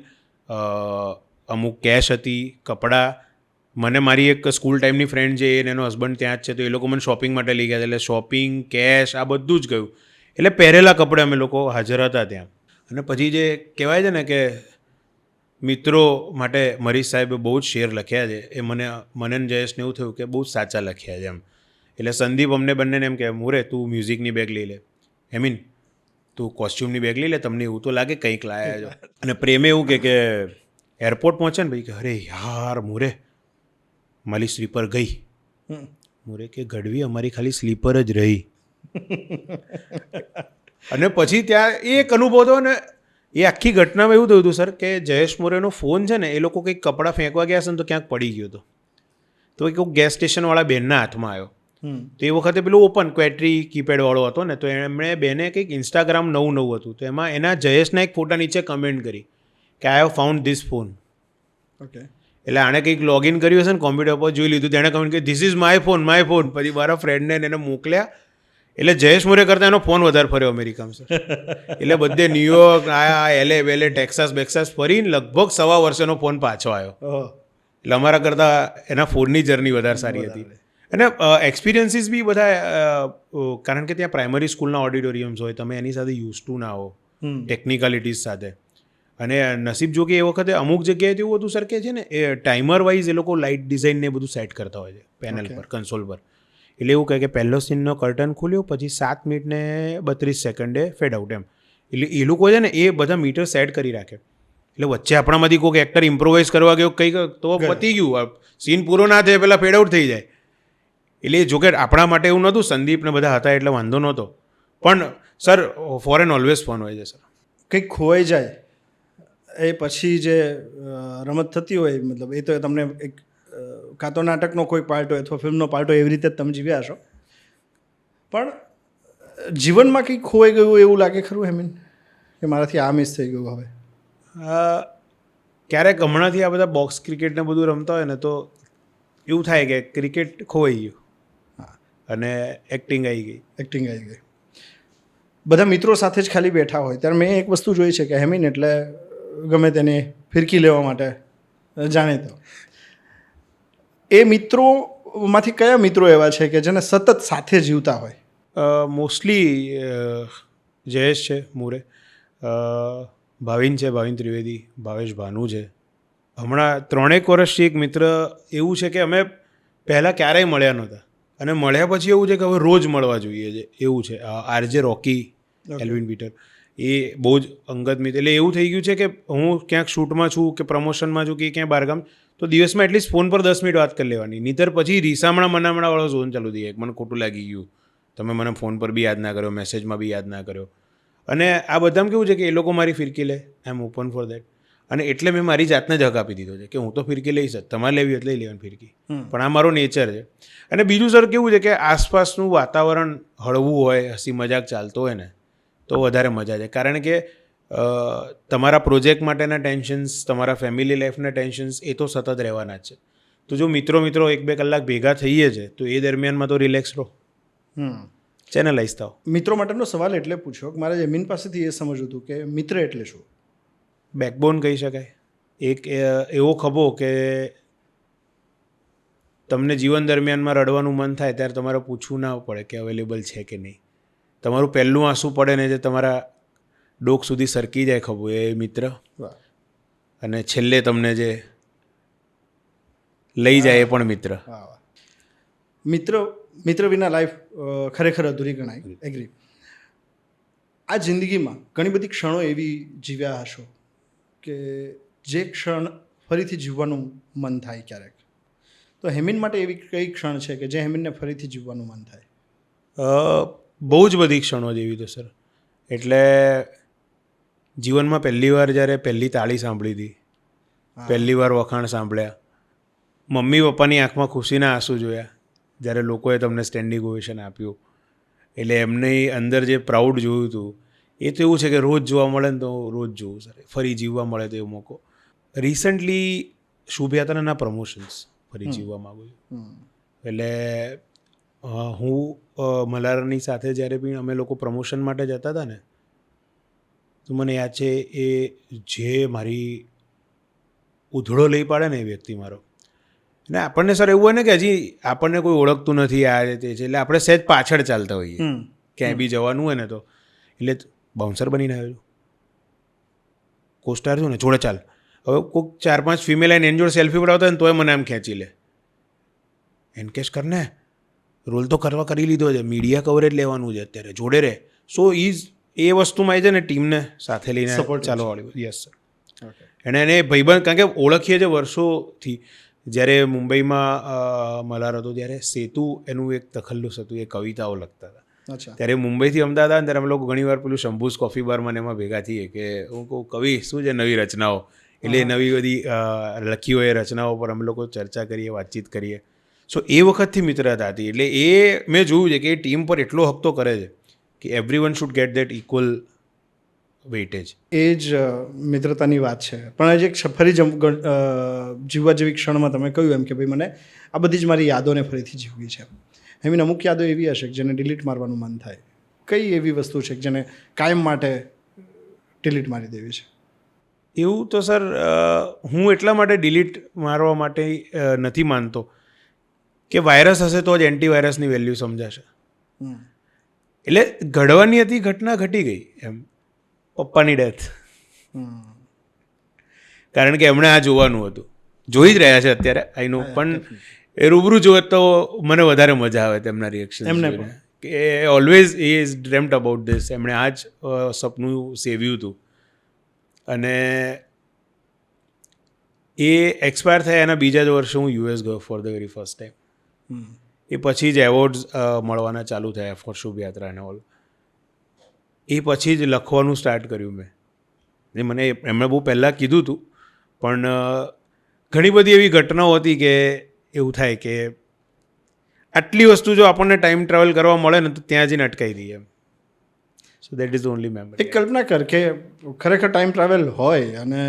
અમુક કેશ હતી કપડાં મને મારી એક સ્કૂલ ટાઈમની ફ્રેન્ડ છે અને એનો હસબન્ડ ત્યાં જ છે તો એ લોકો મને શોપિંગ માટે લઈ ગયા એટલે શોપિંગ કેશ આ બધું જ ગયું એટલે પહેરેલા કપડે અમે લોકો હાજર હતા ત્યાં અને પછી જે કહેવાય છે ને કે મિત્રો માટે મરીશ સાહેબે બહુ જ શેર લખ્યા છે એ મને જયેશને એવું થયું કે બહુ જ સાચા લખ્યા છે એમ એટલે સંદીપ અમને બંનેને એમ કે મુરે તું મ્યુઝિકની બેગ લઈ લે તું કોસ્ચ્યુમની બેગ લઈ લે તમને એવું તો લાગે કંઈક લાયા છો અને પ્રેમે એવું કે એરપોર્ટ પહોંચે ને ભાઈ કે અરે યાર મુરે મારી સ્લીપર ગઈ મુરે કે ગઢવી અમારી ખાલી સ્લીપર જ રહી અને પછી ત્યાં એક અનુભવ હતો ને એ આખી ઘટનામાં એવું થયું હતું સર કે જયેશ મોરેનો ફોન છે ને એ લોકો કંઈક કપડાં ફેંકવા ગયા છે ને તો ક્યાંક પડી ગયો હતો તો એક ગેસ સ્ટેશનવાળા બેનના હાથમાં આવ્યો તો એ વખતે પેલું ઓપન ક્વેટરી કીપેડવાળો હતો ને તો એમણે બેને કંઈક ઇન્સ્ટાગ્રામ નવું હતું તો એમાં એના જયેશના એક ફોટા નીચે કમેન્ટ કરી કે I have found this phone okay એટલે આણે કંઈક લોગિન કર્યું હશે ને કોમ્પ્યુટર પર જોઈ લીધું તેણે કમેન્ટ કરી ધીસ ઇઝ માય ફોન પછી મારા ફ્રેન્ડને એને મોકલ્યા એટલે જયેશ મોરે કરતાં એનો ફોન વધારે ફર્યો અમેરિકામાં સર એટલે બધે ન્યુયોર્ક આયા LA ટેક્સાસ બેક્સાસ ફરીને લગભગ 1.5 વર્ષનો ફોન પાછો આવ્યો એટલે અમારા કરતાં એના ફોનની જર્ની વધારે સારી હતી અને એક્સપિરિયન્સીસ બી બધા કારણ કે ત્યાં પ્રાઇમરી સ્કૂલના ઓડિટોરિયમ્સ હોય તમે એની સાથે યુઝ ટુ ના હો ટેકનિકાલિટીઝ સાથે અને નસીબ જો કે એ વખતે અમુક જગ્યાએ એવું હતું સર કે છે ને એ ટાઈમર વાઇઝ એ લોકો લાઇટ ડિઝાઇન ને બધું સેટ કરતા હોય છે પેનલ પર કન્સોલ પર એટલે એવું કહે કે પહેલો સીનનો કર્ટન ખુલ્યો પછી 7 મિનિટ ને 32 સેકન્ડે ફેડ આઉટ એમ એટલે એ લોકો છે ને એ બધા મીટર સેટ કરી રાખે એટલે વચ્ચે આપણામાંથી કોઈક એક્ટર ઇમ્પ્રોવાઇઝ કરવા ગયો કંઈક તો પતી ગયું સીન પૂરો ના થાય પહેલાં ફેડ આઉટ થઈ જાય એટલે જોકે આપણા માટે એવું નહોતું સંદીપ ને બધા હતા એટલે વાંધો નહોતો પણ sir for an always fun હોય છે સર કંઈક ખોવાઈ જાય એ પછી જે રમત થતી હોય મતલબ એ તો તમને એક કાં તો નાટકનો કોઈ પાર્ટ હોય અથવા ફિલ્મનો પાર્ટ હોય એવી રીતે જ તમે જીવ્યા હશો પણ જીવનમાં કંઈક ખોવાઈ ગયું એવું લાગે ખરું હેમીન કે મારાથી આ મિસ થઈ ગયું હવે ક્યારેક હમણાંથી આ બધા બોક્સ ક્રિકેટ ને બધું રમતા હોય ને તો એવું થાય કે ક્રિકેટ ખોવાઈ ગયું અને એક્ટિંગ આવી ગઈ બધા મિત્રો સાથે જ ખાલી બેઠા હોય ત્યારે મેં એક વસ્તુ જોઈ છે કે હેમીન એટલે ગમે તેને ફિરકી લેવા માટે જાણીતો એ મિત્રોમાંથી કયા મિત્રો એવા છે કે જેને સતત સાથે જીવતા હોય મોસ્ટલી જયેશ છે મુરે ભાવિન ત્રિવેદી ભાવેશ ભાનુ છે હમણાં 3 વર્ષથી એક મિત્ર એવું છે કે અમે પહેલાં ક્યારેય મળ્યા નહોતા અને મળ્યા પછી એવું છે કે હવે રોજ મળવા જોઈએ છે એવું છે RJ રોકી એલ્વિન પીટર એ બહુ જ અંગત મિત્ર એટલે એવું થઈ ગયું છે કે હું ક્યાંક શૂટમાં છું કે પ્રમોશનમાં છું કે ક્યાંય બહારગામ તો દિવસમાં એટલીસ્ટ ફોન પર 10 મિનિટ વાત કરી લેવાની. નહીંતર પછી રીસામણા મનામણાવાળો ઝોન ચાલુ થઈ જાય, મને ખોટું લાગી ગયું, તમે મને ફોન પર બી યાદ ના કર્યો, મેસેજમાં બી યાદ ના કર્યો. અને આ બધામાં કેવું છે કે એ લોકો મારી ફિરકી લે, આઈ એમ ઓપન ફોર દેટ. અને એટલે મેં મારી જાતને જ હક આપી દીધો છે કે હું તો ફિરકી લઈશ જ, તમારે લેવી એટલે લઈ લેવાની ફિરકી, પણ આ મારો નેચર છે. અને બીજું સર કેવું છે કે આસપાસનું વાતાવરણ હળવું હોય, હસી મજાક ચાલતો હોય ને તો વધારે મજા છે. કારણ કે તમારા પ્રોજેક્ટ માટેના ટેન્શન્સ, તમારા ફેમિલી લાઈફના ટેન્શન્સ એ તો સતત રહેવાના જ છે. તો જો મિત્રો 1-2 કલાક ભેગા થઈએ છે તો એ દરમિયાનમાં તો રિલેક્સ રહો, ચેનલાઇઝ થાઓ. મિત્રો માટેનો સવાલ એટલે પૂછ્યો કે મારે જમીન પાસેથી એ સમજવું હતું કે મિત્ર એટલે શું? બેકબોન કહી શકાય. એક એવો ખભો કે તમને જીવન દરમિયાનમાં રડવાનું મન થાય ત્યારે તમારે પૂછવું ના પડે કે અવેલેબલ છે કે નહીં. તમારું પહેલું આંસુ પડે ને જે તમારા ડોક સુધી સરકી જાય ખભો, એ મિત્ર. અને છેલ્લે તમને જે લઈ જાય એ પણ મિત્ર. મિત્ર વિના લાઈફ ખરેખર અધૂરી ગણાય. એગ્રી. આ જિંદગીમાં ઘણી બધી ક્ષણો એવી જીવ્યા હશો કે જે ક્ષણ ફરીથી જીવવાનું મન થાય ક્યારેક. તો હેમિન માટે એવી કઈ ક્ષણ છે કે જે હેમિનને ફરીથી જીવવાનું મન થાય? બહુ જ બધી ક્ષણો જેવી તો સર. એટલે જીવનમાં પહેલી વાર જ્યારે પહેલી તાળી સાંભળી હતી, પહેલી વાર વખાણ સાંભળ્યા, મમ્મી પપ્પાની આંખમાં ખુશીના આંસુ જોયા જ્યારે લોકોએ તમને સ્ટેન્ડિંગ ઓવેશન આપ્યું, એટલે એમની અંદર જે પ્રાઉડ જોયું હતું એ તો એવું છે કે રોજ જોવા મળે ને તો રોજ જોવું સર, ફરી જીવવા મળે તો એવો મોકો. રિસન્ટલી શુભયાત્રાના પ્રમોશન્સ ફરી જીવવા માગું છું. એટલે હું મલ્હારાની સાથે જ્યારે બી અમે લોકો પ્રમોશન માટે જતા હતા ને, તો મને યાદ છે એ જે મારી ઉધડો લઈ પાડે ને એ વ્યક્તિ મારો. અને આપણને સર એવું હોય ને કે હજી આપણને કોઈ ઓળખતું નથી, આ તે છે, એટલે આપણે સહેજ પાછળ ચાલતા હોઈએ ક્યાંય બી જવાનું હોય ને તો. એટલે બાઉન્સર બનીને આવ્યો, કોસ્ટાર છું ને, જોડે ચાલ. હવે કોઈક 4-5 ફિમેલ આવીને એની જોડે સેલ્ફી પડાવતા હોય ને તોય મને આમ ખેંચી લે, એનકેશ કરને, રોલ તો કરી લીધો છે, મીડિયા કવરેજ લેવાનું છે અત્યારે, જોડે રહે. સો એ વસ્તુમાં આવી છે ને ટીમને સાથે લઈને ચાલો વાળી. Yes sir. એને ભાઈબંધ, કારણ કે ઓળખીએ છીએ વર્ષોથી. જ્યારે મુંબઈમાં મલ્હાર હતો ત્યારે સેતુ એનું એક તખલ્લુસ હતું, એ કવિતાઓ લખતા હતા. ત્યારે મુંબઈથી અમદાવાદ આવે ત્યારે અમે લોકો ઘણીવાર પેલું શંભુસ કોફી બારમાં એમાં ભેગા થઈએ કે હું કહું કવિ શું છે નવી રચનાઓ, એટલે નવી બધી લખી હોય એ રચનાઓ પર અમે લોકો ચર્ચા કરીએ, વાતચીત કરીએ. સો એ વખતથી મિત્રતા હતી. એટલે એ મેં જોયું છે કે એ ટીમ પર એટલો હક તો કરે છે કે everyone should get that equal weightage. એ જ મિત્રતાની વાત છે. પણ હજી એક ફરી જીવવા જેવી ક્ષણમાં તમે કહ્યું એમ કે ભાઈ મને આ બધી જ મારી યાદોને ફરીથી જીવવી છે. એવી અમુક યાદો એવી હશે કે જેને ડિલીટ મારવાનું મન થાય. કઈ એવી વસ્તુ છે કે જેને કાયમ માટે ડિલીટ મારી દેવી છે? એવું તો સર હું એટલા માટે ડિલીટ મારવા માટે નથી માનતો કે વાયરસ હશે તો જ એન્ટીવાયરસની વેલ્યુ સમજાશે. એટલે ઘડવાની હતી ઘટના ઘટી ગઈ એમ. પપ્પાની ડેથ, કારણ કે એમણે આ જોવાનું હતું, જોઈ જ રહ્યા છે અત્યારે આઈ નો, પણ એ રૂબરૂ જોવે તો મને વધારે મજા આવે તેમના રિએક્શન. એમને કે always he is ડ્રીમ્ડ about this. એમણે આ જ સપનું સેવ્યું હતું અને એ એક્સપાયર થયા એના બીજા જ વર્ષે હું યુએસ ગયો for the very first time. એ પછી જ એવોર્ડ્સ મળવાના ચાલુ થયા ફોર શુભયાત્રા અને ઓલ. એ પછી જ લખવાનું સ્ટાર્ટ કર્યું મેં. મને એમણે બહુ પહેલાં કીધું હતું, પણ ઘણી બધી એવી ઘટનાઓ હતી કે એવું થાય કે આટલી વસ્તુ જો આપણને ટાઈમ ટ્રાવેલ કરવા મળે ને તો ત્યાં જઈને અટકાઈ દઈએ એમ. So that is the only memory. એક કલ્પના કર કે ખરેખર ટાઈમ ટ્રાવેલ હોય અને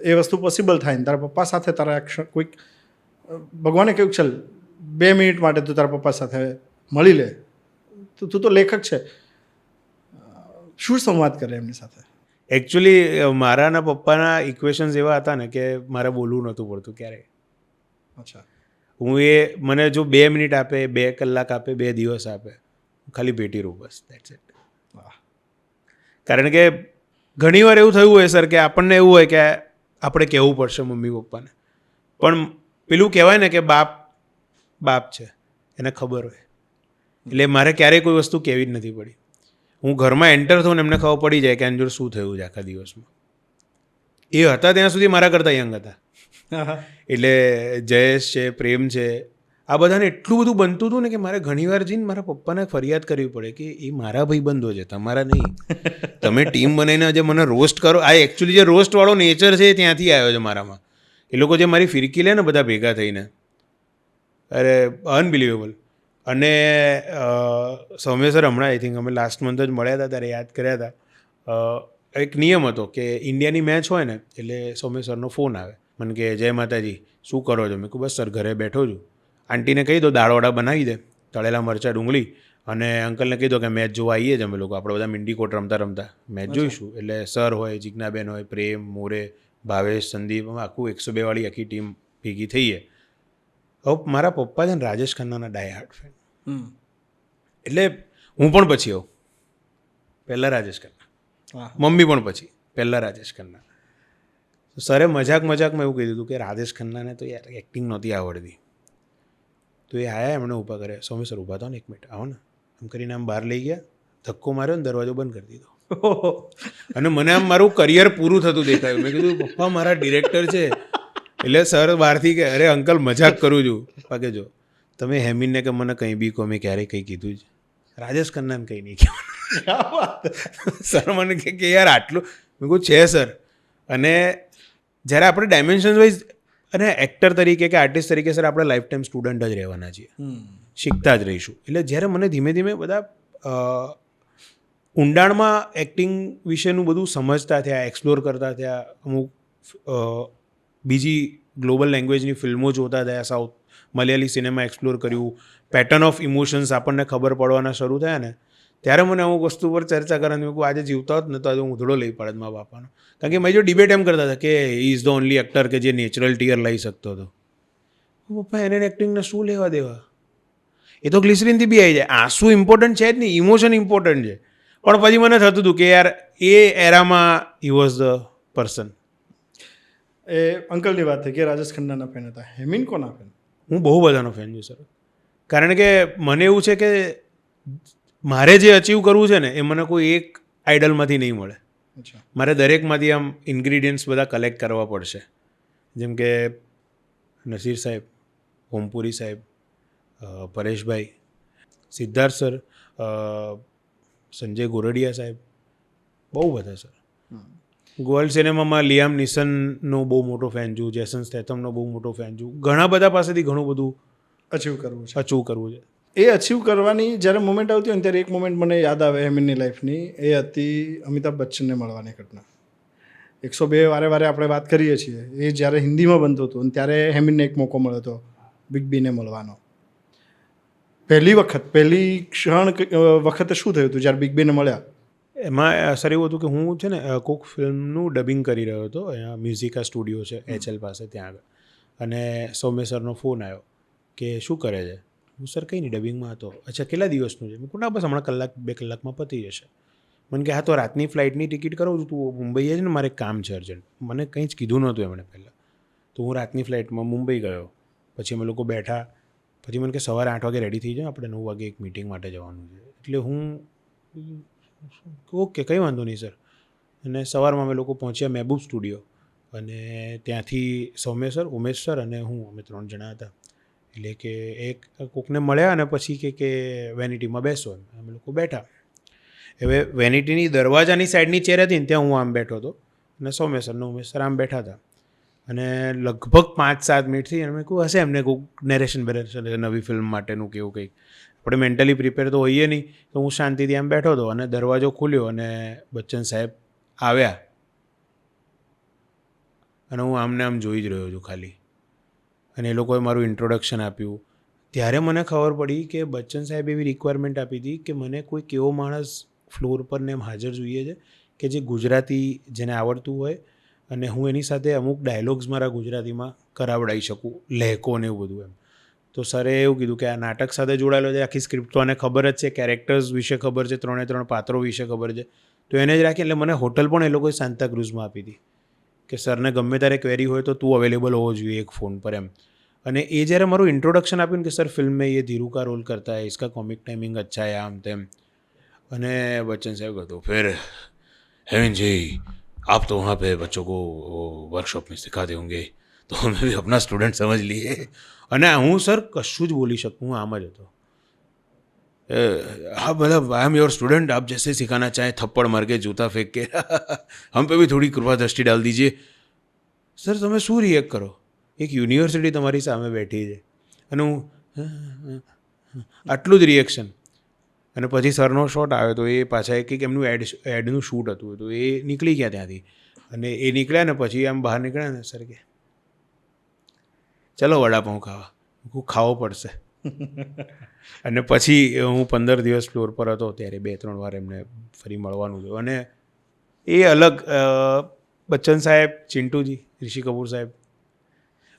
એ વસ્તુ પોસિબલ થાય ને તારા પપ્પા સાથે તારા કોઈક ભગવાને કહ્યું ચાલ 2 મિનિટ માટે તું તારા પપ્પા સાથે મળી લે, તો તું તો લેખક છે, શું સંવાદ કરે એમની સાથે? એકચ્યુઅલી મારાના પપ્પાના ઇક્વેશન્સ એવા હતા ને કે મારે બોલવું નહોતું પડતું ક્યારેય. અચ્છા. હું મને જો 2 મિનિટ આપે, 2 કલાક આપે, 2 દિવસ આપે, ખાલી ભેટી રહું બસ, દેટ્સ ઇટ. કારણ કે ઘણીવાર એવું થયું હોય સર કે આપણને એવું હોય કે આપણે કહેવું પડશે મમ્મી પપ્પાને, પણ પેલું કહેવાય ને કે બાપ છે, એને ખબર હોય. એટલે મારે ક્યારેય કોઈ વસ્તુ કહેવી જ નથી પડી. હું ઘરમાં એન્ટર થઉં ને એમને ખબર પડી જાય કે આની જોડે શું થયું છે આખા દિવસમાં. એ હતા ત્યાં સુધી મારા કરતાં યંગ હતા. એટલે જયેશ છે, પ્રેમ છે, આ બધાને એટલું બધું બનતું હતું ને કે મારે ઘણીવાર જઈને મારા પપ્પાને ફરિયાદ કરવી પડે કે એ મારા ભાઈબંધો છે, તમારા નહીં. તમે ટીમ બનાવીને જે મને રોસ્ટ કરો, આ એકચ્યુઅલી જે રોસ્ટવાળો નેચર છે એ ત્યાંથી આવ્યો છે મારામાં. એ લોકો જે મારી ફિરકી લે ને બધા ભેગા થઈને, અરે અનબિલિવેબલ. અને સૌમ્ય સર હમણાં આઈ થિંક અમે લાસ્ટ મંથ જ મળ્યા હતા ત્યારે યાદ કર્યા હતા, એક નિયમ હતો કે ઇન્ડિયાની મેચ હોય ને એટલે સૌમ્ય સરનો ફોન આવે, મને કે જય માતાજી શું કરો છો? મેં કહું બસ સર ઘરે બેઠો છું. આંટીને કહી દો દાળવડા બનાવી દે, તળેલા મરચાં ડુંગળી, અને અંકલને કહી દો કે મેચ જોવા આવીએ જ અમે લોકો, આપણે બધા મિંડીકોટ રમતા રમતા મેચ જોઈશું. એટલે સર હોય, જિજ્ઞાબેન હોય, પ્રેમ, મોરે, ભાવેશ, સંદીપ, આખું 102 વાળી આખી ટીમ ભેગી થઈએ. હવે મારા પપ્પા છે ને રાજેશ ખન્નાના ડાય હાર્ટ ફેન, એટલે હું પણ પછી આવું પહેલાં રાજેશ ખન્ના, મમ્મી પણ પછી પહેલાં રાજેશ ખન્ના. સરે મજાકમાં એવું કહી દીધું કે રાજેશ ખન્નાને તો યાર એક્ટિંગ નહોતી આવડતી. તો એ આયા, એમણે ઊભા કર્યા, સૌમ્ય સર ઊભા થાઓ ને 1 મિનિટ, આવો ને, આમ કરીને આમ બહાર લઈ ગયા, ધક્કો માર્યો ને દરવાજો બંધ કરી દીધો. અને મને આમ મારું કરિયર પૂરું થતું દેખાયું. મેં કીધું પપ્પા મારા ડિરેક્ટર છે. એટલે સર બહારથી કે અરે અંકલ મજાક કરું છું. પપ્પા કે જો તમે હેમિનને કે મને કંઈ બી કહો, મેં ક્યારેય કંઈ કીધું જ, રાજેશ ખન્નાને કંઈ નહીં કહેવાનું. સર મને કે યાર આટલું, મેં કહું છે સર. અને જ્યારે આપણે ડાયમેન્શન વાઇઝ અને એક્ટર તરીકે કે આર્ટિસ્ટ તરીકે સર આપણે લાઈફ ટાઈમ સ્ટુડન્ટ જ રહેવાના છીએ, શીખતા જ રહીશું. એટલે જ્યારે મને ધીમે ધીમે બધા ઊંડાણમાં એક્ટિંગ વિશેનું બધું સમજતા થયા, એક્સપ્લોર કરતા થયા, અમુક બીજી ગ્લોબલ લેંગ્વેજની ફિલ્મો જોતા થયા, સાઉથ મલયાલી સિનેમા એક્સપ્લોર કર્યું, પેટર્ન ઓફ ઇમોશન્સ આપણને ખબર પડવાના શરૂ થયા ને, ત્યારે મને અમુક વસ્તુ પર ચર્ચા કરવાની, મેં આજે જીવતા હોત ને તો આજે હું ઉધડો લઈ પડત મારા બાપાનો. કારણ કે મારી જો ડિબેટ એમ કરતા હતા કે he is the only actor કે જે નેચરલ ટીયર લઈ શકતો હતો. પપ્પા એને એક્ટિંગને શું લેવા દેવા, એ તો ગ્લિસરીનથી બી આવી જાય. આંસુ ઇમ્પોર્ટન્ટ છે જ નહીં, ઇમોશન ઇમ્પોર્ટન્ટ છે. પણ પછી મને થતું હતું કે યાર એ એરામાં હી વોઝ ધ પર્સન. એ અંકલની વાત થઈ કે રાજેશ ખન્નાના ફેન હતા, હેમિન કોના ફેન? હું બહુ બધાનો ફેન છું સર. કારણ કે મને એવું છે કે મારે જે અચીવ કરવું છે ને એ મને કોઈ એક આઇડલમાંથી નહીં મળે. મારે દરેકમાંથી આમ ઇન્ગ્રીડિયન્ટ્સ બધા કલેક્ટ કરવા પડશે. જેમ કે નસીર સાહેબ, ઓમપુરી સાહેબ, પરેશભાઈ, સિદ્ધાર્થ સર, સંજય ગોરડિયા સાહેબ, બહુ બધા સર. ગોલ્ડ સિનેમામાં લિયામ નિસનનો બહુ મોટો ફેન છું, જેસન સ્ટેથમનો બહુ મોટો ફેન છું. ઘણા બધા પાસેથી ઘણું બધું અચીવ કરવું છે. છે. એ અચીવ કરવાની જ્યારે મોમેન્ટ આવતી હોય ને ત્યારે એક મોમેન્ટ મને યાદ આવે હેમિનની લાઈફની, એ હતી અમિતાભ બચ્ચનને મળવાની ઘટના. 102 વારે આપણે વાત કરીએ છીએ, એ જ્યારે હિન્દીમાં બનતું હતું અને ત્યારે હેમિનને એક મોકો મળ્યો હતો બિગ બીને મળવાનો. પહેલી વખતે શું થયું હતું જ્યારે બિગ બીને મળ્યા? એમાં સર એવું હતું કે હું છે ને કોક ફિલ્મનું ડબિંગ કરી રહ્યો હતો, અહીંયા મ્યુઝિકા સ્ટુડિયો છે HL પાસે ત્યાં આગળ. અને સૌમ્ય સરનો ફોન આવ્યો કે શું કરે છે? હું સર કંઈ નહીં ડબિંગમાં હતો. અચ્છા કેટલા દિવસનું છે? મેં કહું ના બસ હમણાં 1-2 કલાકમાં પતી જશે. મને કે હા તો રાતની ફ્લાઇટની ટિકિટ કરાવું છું, તું મુંબઈ છે ને, મારે કામ છે અર્જન્ટ. મને કંઈ જ કીધું નહોતું એમણે પહેલાં. તો હું રાતની ફ્લાઇટમાં મુંબઈ ગયો. પછી અમે લોકો બેઠા. પછી મને કે સવારે 8 વાગે રેડી થઈ જાઓ, આપણે 9 વાગે એક મિટિંગ માટે જવાનું છે. એટલે હું ઓકે કંઈ વાંધો નહીં સર. અને સવારમાં અમે લોકો પહોંચ્યા મહેબૂબ સ્ટુડિયો, અને ત્યાંથી સૌમ્ય સર, ઉમેશ સર અને હું, અમે 3 જણા હતા. એટલે કે એક કોકને મળ્યા અને પછી કે વેનિટીમાં બેસો, અમે લોકો બેઠા. હવે વેનિટીની દરવાજાની સાઈડની ચેર હતી ને ત્યાં હું આમ બેઠો હતો અને સૌમ્ય સર ને ઉમેશ સર આમ બેઠા હતા. અને લગભગ 5-7 મિનિટથી અમે કહું હશે એમને કોઈક નેરેશન નવી ફિલ્મ માટેનું કેવું કંઈક. આપણે મેન્ટલી પ્રિપેર તો હોઈએ નહીં, તો હું શાંતિથી આમ બેઠો હતો અને દરવાજો ખુલ્યો અને બચ્ચન સાહેબ આવ્યા. અને હું આમને આમ જોઈ જ રહ્યો છું ખાલી. અને એ લોકોએ મારું ઇન્ટ્રોડક્શન આપ્યું. ત્યારે મને ખબર પડી કે બચ્ચન સાહેબ એવી રિક્વાયરમેન્ટ આપી હતી કે મને કોઈક એવો માણસ ફ્લોર પર ને એમ હાજર જોઈએ છે કે જે ગુજરાતી જેને આવડતું હોય, અને હું એની સાથે અમુક ડાયલોગ્સ મારા ગુજરાતીમાં કરાવડાવી શકું, લહેકો ને એવું બધું એમ. તો સરે એવું કીધું કે આ નાટક સાથે જોડાયેલો છે, આખી સ્ક્રિપ્ટ તો આને ખબર જ છે, કેરેક્ટર્સ વિશે ખબર છે, 3 પાત્રો વિશે ખબર છે, તો એને જ રાખી. એટલે મને હોટલ પણ એ લોકોએ સાંતાક્રુઝમાં આપી હતી કે સરને ગમે ત્યારે ક્વેરી હોય તો તું અવેલેબલ હોવો જોઈએ એક ફોન પર એમ. અને એ જ્યારે મારું ઇન્ટ્રોડક્શન આપ્યું ને કે સર ફિલ્મ મેં ये धीरू का रोल करता है, इसका कॉमिक टाइमिंग अच्छा है आम तेम. અને બચ્ચન સાહેબ કહ્યું फिर हेविन जी आप तो वहाँ पे बच्चों को वर्कशॉप में सिखाते होंगे, तो हमें भी अपना स्टूडेंट समझ लिए. અને હું સર કશું જ બોલી શકું, હું આમ જ હતો. हाँ मतलब आई एम योर स्टूडेंट, आप जैसे सिखाना चाहें, थप्पड़ मार के जूता फेंक के हम पे भी थोड़ी कृपा दृष्टि डाल दीजिए. સર તમે શું રિએક્ટ કરો? એક યુનિવર્સિટી તમારી સામે બેઠી છે અને હું આટલું જ રિએક્શન. અને પછી સરનો શોટ આવ્યો તો એ પાછા એક એમનું એડનું શૂટ હતું તો એ નીકળી ગયા ત્યાંથી. અને એ નીકળ્યા ને પછી આમ બહાર નીકળ્યા ને સર કે ચલો વડાપાઉં ખાવા. હું ખાવો પડશે. અને પછી હું 15 દિવસ ફ્લોર પર હતો ત્યારે 2-3 વાર એમને ફરી મળવાનું થયું. અને એ અલગ બચ્ચન સાહેબ, ચિંટુજી, ઋષિ કપૂર સાહેબ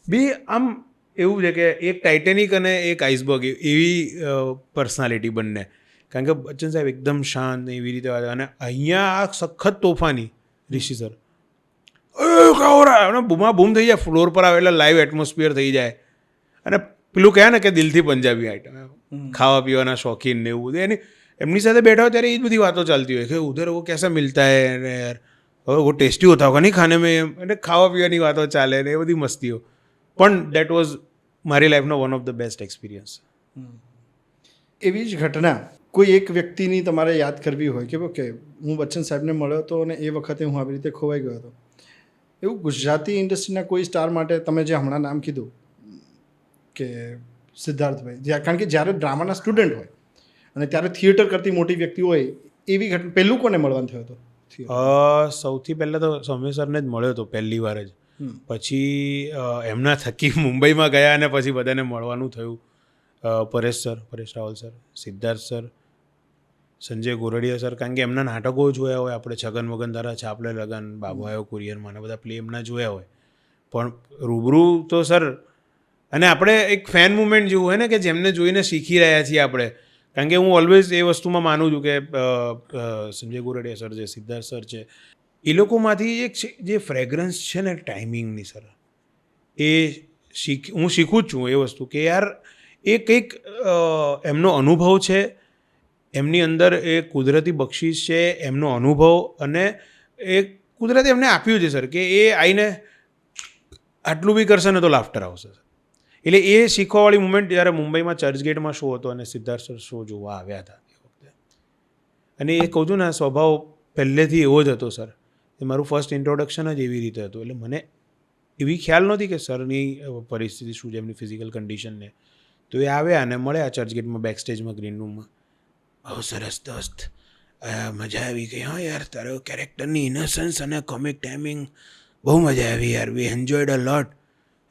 બે આમ એવું છે કે એક ટાઇટેનિક અને એક આઈસબર્ગ એવી પર્સનાલિટી બંને. કારણ કે બચ્ચન સાહેબ એકદમ શાંત એવી રીતે વાત, અને અહીંયા આ સખત તોફાની ઋષિ સર અને બૂમા બૂમ થઈ જાય, ફ્લોર પર આવે એટલે લાઈવ એટમોસ્ફિયર થઈ જાય. અને પેલું કહે ને કે દિલથી પંજાબી આઈટમ, ખાવા પીવાના શોખીન ને એવું બધું. એમની સાથે બેઠા હોય ત્યારે એ જ બધી વાતો ચાલતી હોય કે ઉધર વો કેસા મિલતા હૈ ને યાર, હવે વો ટેસ્ટી હોતા હોગા નહીં ખાને મેં, એમ એટલે ખાવા પીવાની વાતો ચાલે ને એ બધી મસ્તીઓ. પણ દેટ વોઝ મારી લાઈફનો one of the best experience. એવી જ ઘટના કોઈ એક વ્યક્તિની તમારે યાદ કરવી હોય કે ઓકે હું બચ્ચન સાહેબને મળ્યો હતો અને એ વખતે હું આવી રીતે ખોવાઈ ગયો હતો, એવું ગુજરાતી ઇન્ડસ્ટ્રીના કોઈ સ્ટાર માટે તમે જે હમણાં નામ કીધું કે સિદ્ધાર્થભાઈ, કારણ કે જ્યારે ડ્રામાના સ્ટુડન્ટ હોય અને ત્યારે થિયેટર કરતી મોટી વ્યક્તિ હોય, એવી ઘટના પહેલું કોને મળવાનું થયો હતો? સૌથી પહેલાં તો સૌમ્ય સરને જ મળ્યો હતો પહેલી વાર જ. પછી એમના થકી મુંબઈમાં ગયા અને પછી બધાને મળવાનું થયું. Paresh Rawal sir, Siddharth sir, Sanjay Goradia sir, કારણ કે એમના નાટકો જોયા હોય આપણે, છગન વગન તારા છાપલે લગન, બાબુ આવ્યો કુરિયરમાં ને બધા પ્લે એમના જોયા હોય. પણ રૂબરૂ તો સર, અને આપણે એક ફેન મુવમેન્ટ જેવું હોય ને કે જેમને જોઈને શીખી રહ્યા છીએ આપણે. કારણ કે હું ઓલવેઝ એ વસ્તુમાં માનું છું કે સંજય ગોરડિયા સર છે, સિદ્ધાર્થ સર છે, એ લોકોમાંથી એક જે ફ્રેગ્રન્સ છે ને ટાઈમિંગની સર, એ હું શીખું જ છું એ વસ્તુ કે યાર એ કંઈક એમનો અનુભવ છે, એમની અંદર એ કુદરતી બક્ષિસ છે, એમનો અનુભવ, અને એ કુદરતે એમને આપ્યું છે સર કે એ આવીને આટલું બી કરશે ને તો લાફ્ટર આવશે. એટલે એ શીખવાવાળી મુમેન્ટ જ્યારે મુંબઈમાં ચર્ચગેટમાં શો હતો અને સિદ્ધાર્થ સર શો જોવા આવ્યા હતા એ વખતે, અને એ કહું છું ને સ્વભાવ પહેલેથી એવો જ હતો સર. એ મારું ફર્સ્ટ ઇન્ટ્રોડક્શન જ એવી રીતે હતું. એટલે મને એવી ખ્યાલ નહોતી કે સરની પરિસ્થિતિ શું છે, એમની ફિઝિકલ કન્ડિશનને. તો એ આવ્યા અને મળ્યા ચર્ચગેટમાં બેક સ્ટેજમાં ગ્રીન રૂમમાં. બહુ સરસ દોસ્ત, મજા આવી ગઈ. હા યાર, તારો કેરેક્ટરની ઇનોસન્સ અને કોમિક ટાઈમિંગ બહુ મજા આવી યાર, વી એન્જોયડ અ લોટ.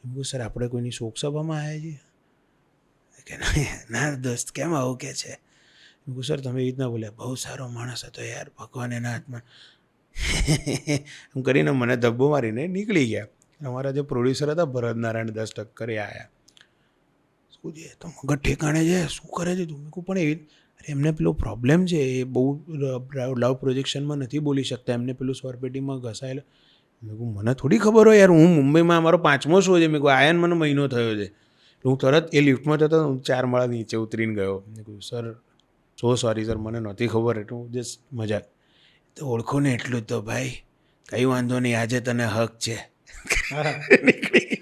એમ કહું સર આપણે કોઈની શોકસભામાં આવ્યા છીએ કે ના દોસ્ત કેમ આવું કે છે? એમ કહું સર તમે એ રીતના બોલ્યા, બહુ સારો માણસ હતો યાર, ભગવાન એના હાથમાં. એમ કરીને મને ધબ્બો મારીને નીકળી ગયા. અમારા જે પ્રોડ્યુસર હતા ભરત નારાયણ 10 ટક્કર એ આવ્યા. શું છે તો મગજ ઠેકાણે છે, શું કરે છે તું? મેં કહું પણ એવી એમને પેલો પ્રોબ્લેમ છે, એ બહુ લાવ પ્રોજેક્શનમાં નથી બોલી શકતા, એમને પેલું સ્વરપેટીમાં ઘસાયેલો. મેં કહું મને થોડી ખબર હોય યાર, હું મુંબઈમાં મારો 5મો શો છે. મેં કહું આયન મને મહિનો થયો છે. હું તરત એ લિફ્ટમાં જતો હું 4 માળા નીચે ઉતરીને ગયો. મેં કહું સર સો સોરી સર, મને નહોતી ખબર, એટલું જસ્ટ મજાક. તો ઓળખો ને એટલું જ તો ભાઈ, કંઈ વાંધો નહીં, આજે તને હક છે. નીકળી.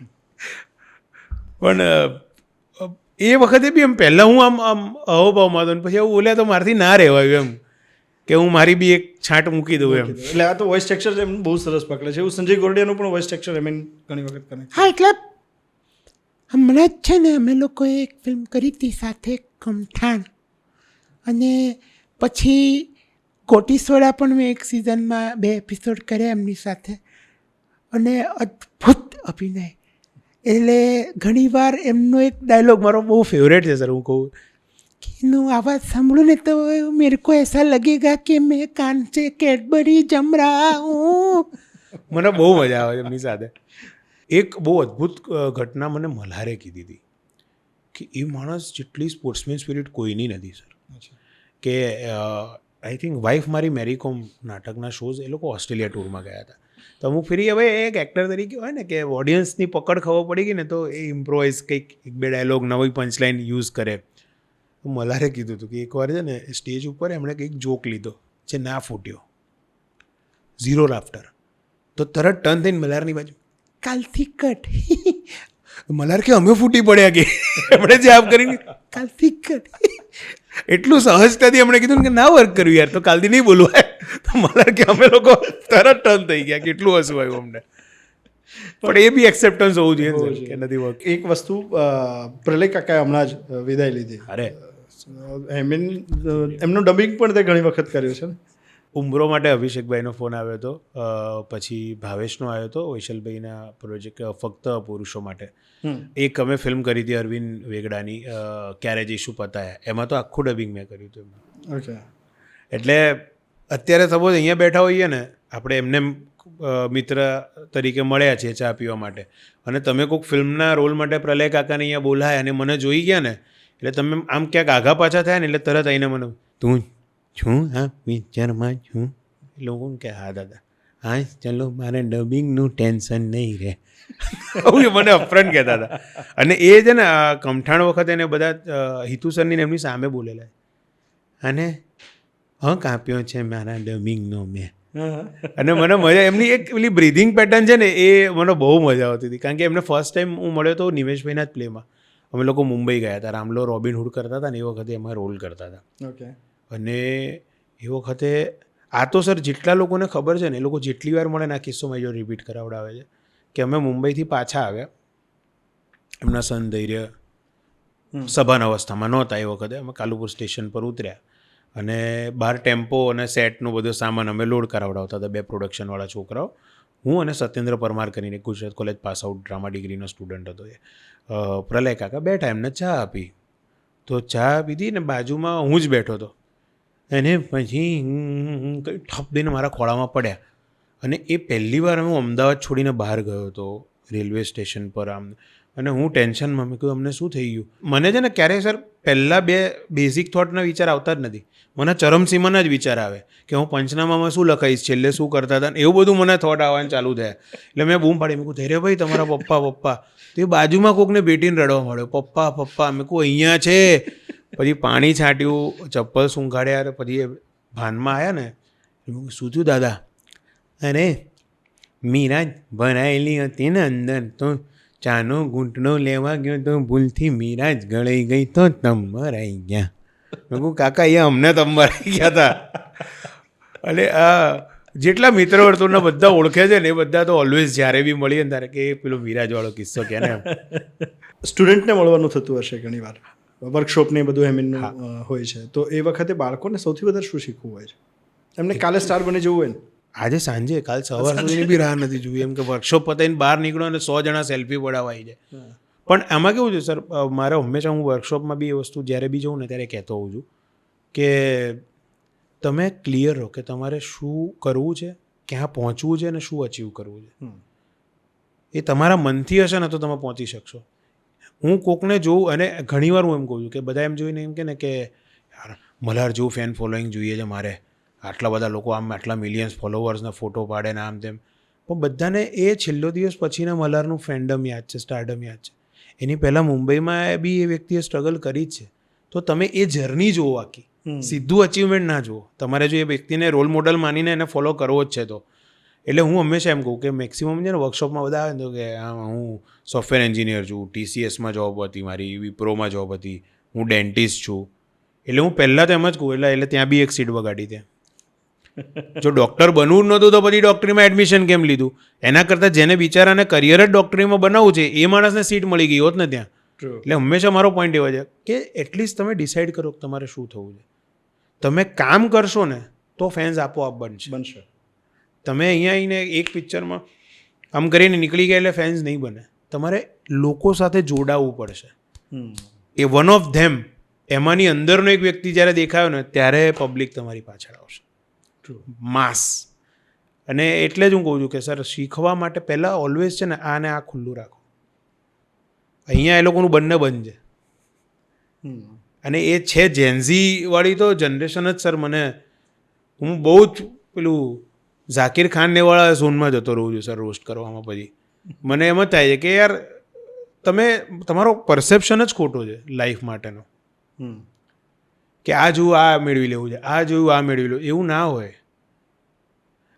પણ એ વખતે બી એમ પહેલાં હું આમ અહોભાવમાં હતો, પછી એવું બોલ્યા તો મારાથી ના રહેવાયું એમ કે હું મારી બી એક છાંટ મૂકી દઉં એમ. એટલે આ તો વોઇસ ટેક્સચર એમ બહુ સરસ પકડે છે. એવું સંજય ગોરડિયાનું પણ વોઇસ ટેક્સચર એમ ઘણી વખત કરે. હા, એટલે હમણાં જ છે ને અમે લોકોએ એક ફિલ્મ કરી હતી સાથે, કમઠાણ, અને પછી કોટીસોડા પણ મેં એક સિઝનમાં 2 એપિસોડ કર્યા એમની સાથે, અને અદ્ભુત અભિનય. એટલે ઘણીવાર એમનો એક ડાયલોગ મારો બહુ ફેવરેટ છે સર, હું કહું કે એનો અવાજ સાંભળું ને તો મેરે કો એસા લગેગા કે મેં કાન સે કેડબરી જમ રહા હું. મને બહુ મજા આવે એમની સાથે. એક બહુ અદ્ભુત ઘટના મને મલ્હારે કીધી હતી કે એ માણસ જેટલી સ્પોર્ટ્સમેન સ્પિરિટ કોઈની નથી સર. કે આઈ થિંક વાઇફ મારી મેરી કોમ નાટકના શોઝ એ લોકો ઓસ્ટ્રેલિયા ટૂરમાં ગયા હતા. તો અમુક ફરી હવે એક એક્ટર તરીકે હોય ને કે ઓડિયન્સની પકડ ખબર પડી ગઈ ને તો એ ઇમ્પ્રોવાઇઝ કંઈક 1-2 ડાયલોગ નવી પંચલાઇન યુઝ કરે. મલ્હારે કીધું હતું કે એકવાર છે ને સ્ટેજ ઉપર એમણે કંઈક જોક લીધો જે ના ફૂટ્યો, 0 લાફ્ટર. તો તરત ટર્ન થઈને મલ્હારની બાજુ કાલથી કટ મલાર કે અમે ફૂટી પડ્યા કે એમણે જે આપ કરીને કાલથી કટ એટલું સહજતાથી એમણે કીધું ને કે ના વર્ક કર્યું યાર, તો કાલથી નહીં બોલવાય. તો મલાર કે અમે લોકો તરત ટર્ન થઈ ગયા, કેટલું હસવું આવ્યું અમને. પણ એ બી એક્સેપ્ટન્સ હોવું જોઈએ ને સર, કે નથી વર્ક. એક વસ્તુ પ્રલય કાકાએ હમણાં જ વિદાય લીધી. અરે એમનું ડબિંગ પણ તે ઘણી વખત કર્યું છે ને. ઉમરો માટે અભિષેકભાઈનો ફોન આવ્યો હતો, પછી ભાવેશનો આવ્યો હતો વૈશલભાઈના પ્રોજેક્ટ ફક્ત પુરુષો માટે. એક અમે ફિલ્મ કરી હતી અરવિંદ વેગડાની, ક્યારે જઈશું પતાયા, એમાં તો આખું ડબિંગ મેં કર્યું હતું એમાં. ઓકે. એટલે અત્યારે સપોઝ અહીંયા બેઠા હોઈએ ને આપણે એમને મિત્ર તરીકે મળ્યા છીએ ચા પીવા માટે, અને તમે કોઈક ફિલ્મના રોલ માટે પ્રલય કાકાને અહીંયા બોલાય અને મને જોઈ ગયા ને, એટલે તમે આમ ક્યાંક આઘા પાછા થયા ને એટલે તરત આવીને મને તું છું હા પિક્ચરમાં છું, લોકો કે હા દાદા હા ચલો મારે ડબિંગનું ટેન્શન નહીં રહે. આવું મને અપફ્રન્ટ કહેતા હતા. અને એ છે ને કમઠાણ વખતે એને બધા હિતુસરની એમની સામે બોલેલા, અને હક આપ્યો છે મારા ડબિંગનો મેં. અને મને મજા, એમની એક પેલી બ્રિધિંગ પેટર્ન છે ને એ મને બહુ મજા આવતી હતી. કારણ કે એમને ફર્સ્ટ ટાઈમ હું મળ્યો તો નિમેશભાઈના જ પ્લેમાં. અમે લોકો મુંબઈ ગયા હતા, રામલો રોબિનહુડ કરતા હતા ને એ વખતે એમાં રોલ કરતા હતા. ઓકે. અને એ વખતે આ તો સર જેટલા લોકોને ખબર છે ને એ લોકો જેટલી વાર મળે ને આ કિસ્સો મેં જો રિપીટ કરાવડાવે છે કે અમે મુંબઈથી પાછા આવ્યા, એમના સન ધૈર્ય સભાન અવસ્થામાં નહોતા એ વખતે. અમે કાલુપુર સ્ટેશન પર ઉતર્યા અને બહાર ટેમ્પો અને સેટનો બધો સામાન અમે લોડ કરાવડાવતા હતા, 2 પ્રોડક્શનવાળા છોકરાઓ, હું અને સત્યેન્દ્ર પરમાર કરીને Gujarat college pass out drama ડિગ્રીનો સ્ટુડન્ટ હતો એ. પ્રલય કાકા બેઠા, એમને ચા આપી, તો ચા પીધી ને બાજુમાં હું જ બેઠો હતો, અને પછી કંઈ ઠપ દઈને મારા ખોળામાં પડ્યા. અને એ પહેલી વાર હું અમદાવાદ છોડીને બહાર ગયો હતો રેલવે સ્ટેશન પર આમ, અને હું ટેન્શનમાં, મેં કહ્યું અમને શું થઈ ગયું. મને છે ને ક્યારેય સર પહેલાં 2 બેઝિક થોટના વિચાર આવતા જ નથી, મને ચરમસીમાના જ વિચાર આવે કે હું પંચનામામાં શું લખાઈશ, છેલ્લે શું કરતા હતા, એવું બધું મને થોટ આવવાનું ચાલુ થયા. એટલે મેં બૂમ પાડી, મેં કહું ધૈર્યભાઈ તમારા પપ્પા. તો એ બાજુમાં કોકને બેટીને રડવા મળ્યો, પપ્પા. મેં કહું અહીંયા છે. પછી પાણી છાંટ્યું, ચપ્પલ સૂંઘાડ્યા, પછી એ ભાનમાં આવ્યા ને, શું થયું દાદા? અરે મીરા ભરાયેલી હતી ને અંદર, તો ચાનો ઘૂંટણો લેવા ગયો તો ભૂલથી મીરા જ ગળાઈ ગઈ તો તમરાઈ ગયા. મેં કહું કાકા અહીંયા અમને તમરાઈ ગયા હતા. અને આ જેટલા મિત્ર વર્તુળના બધા ઓળખે છે ને એ બધા તો ઓલવેઝ જ્યારે બી મળીએ ને ત્યારે કે પેલો મિરાજવાળો કિસ્સો કે ને. સ્ટુડન્ટને મળવાનું થતું હશે ઘણી વાર, વર્કશોપ ને બધું એમનું હોય છે, તો એ વખતે બાળકોને સૌથી વધારે શું શીખવું હોય છે? એમને કાલે સ્ટાર બની જવું હોય ને, આજે સાંજે કાલ સવાર સુધીની બી રાહ નથી જોવી, એમ કે વર્કશોપ પતાવીને બહાર નીકળો અને 100 જણા સેલ્ફી પડાવવા આવી જાય. પણ આમાં કેવું છે સર, મારે હંમેશા હું વર્કશોપમાં બી એ વસ્તુ જ્યારે બી જઉં ને ત્યારે કહેતો હોઉં છું કે તમે ક્લિયર રહો કે તમારે શું કરવું છે, ક્યાં પહોંચવું છે અને શું અચીવ કરવું છે. એ તમારા મનથી હશે ને તો તમે પહોંચી શકશો. હું કોકને જોઉં, અને ઘણીવાર હું એમ કહું છું કે બધા એમ જોઈને એમ કે ને કે યાર મલ્હાર જેવું ફેન ફોલોઈંગ જોઈએ છે મારે, આટલા બધા લોકો આમ આટલા મિલિયન્સ ફોલોવર્સને ફોટો પાડે ને આમ તેમ. પણ બધાને એ છેલ્લો દિવસ પછીના મલ્હારનું ફેન્ડમ યાદ છે, સ્ટારડમ યાદ છે. એની પહેલાં મુંબઈમાં બી એ વ્યક્તિએ સ્ટ્રગલ કરી જ છે. તો તમે એ જર્ની જુઓ, આખી સીધું અચીવમેન્ટ ના જુઓ. તમારે જો એ વ્યક્તિને રોલ મોડલ માનીને એને ફોલો કરવો જ છે તો. એટલે હું હંમેશા એમ કહું કે મેક્સિમમ છે ને વર્કશોપમાં બધા આવે ને તો કે હું સોફ્ટવેર એન્જિનિયર છું, TCSમાં જોબ હતી મારી, વિપ્રોમાં જોબ હતી, હું ડેન્ટિસ્ટ છું. એટલે હું પહેલાં તો એમ જ કહું, એટલે ત્યાં બી એક સીટ વગાડી ત્યાં. જો ડૉક્ટર બનવું નહોતું તો પછી ડૉક્ટરીમાં એડમિશન કેમ લીધું? એના કરતાં જેને બિચારાને કરિયર જ ડૉક્ટરીમાં બનાવવું છે એ માણસને સીટ મળી ગઈ હોત ને ત્યાં. એટલે હંમેશા મારો પોઈન્ટ એવો છે કે એટલીસ્ટ તમે ડિસાઇડ કરો કે તમારે શું થવું છે. તમે કામ કરશો ને તો ફેન્સ આપોઆપ બનશે. તમે અહીંયા આવીને એક પિક્ચરમાં આમ કરીને નીકળી ગયા એટલે ફેન્સ નહીં બને. તમારે લોકો સાથે જોડાવવું પડશે. એ વન ઓફ ધેમ, એમાંની અંદરનો એક વ્યક્તિ જ્યારે દેખાયો ને ત્યારે પબ્લિક તમારી પાછળ આવશે. માસ. અને એટલે જ હું કહું છું કે સર શીખવા માટે પહેલાં ઓલવેઝ છે ને આને આ ખુલ્લું રાખો. અહીંયા એ લોકોનું બંને બંધ છે. અને એ છે જેન્ઝી વાળી તો જનરેશન જ સર. મને હું બહુ જ પેલું ઝાકીર ખાન વાળા ઝોનમાં જતો રહું છું સર રોસ્ટ કરવામાં. પછી મને એમ જ થાય છે કે યાર તમે તમારો પરસેપ્શન જ ખોટો છે લાઈફ માટેનો, કે આ જોવું આ મેળવી લેવું છે, આ જોયું આ મેળવી લેવું. એવું ના હોય.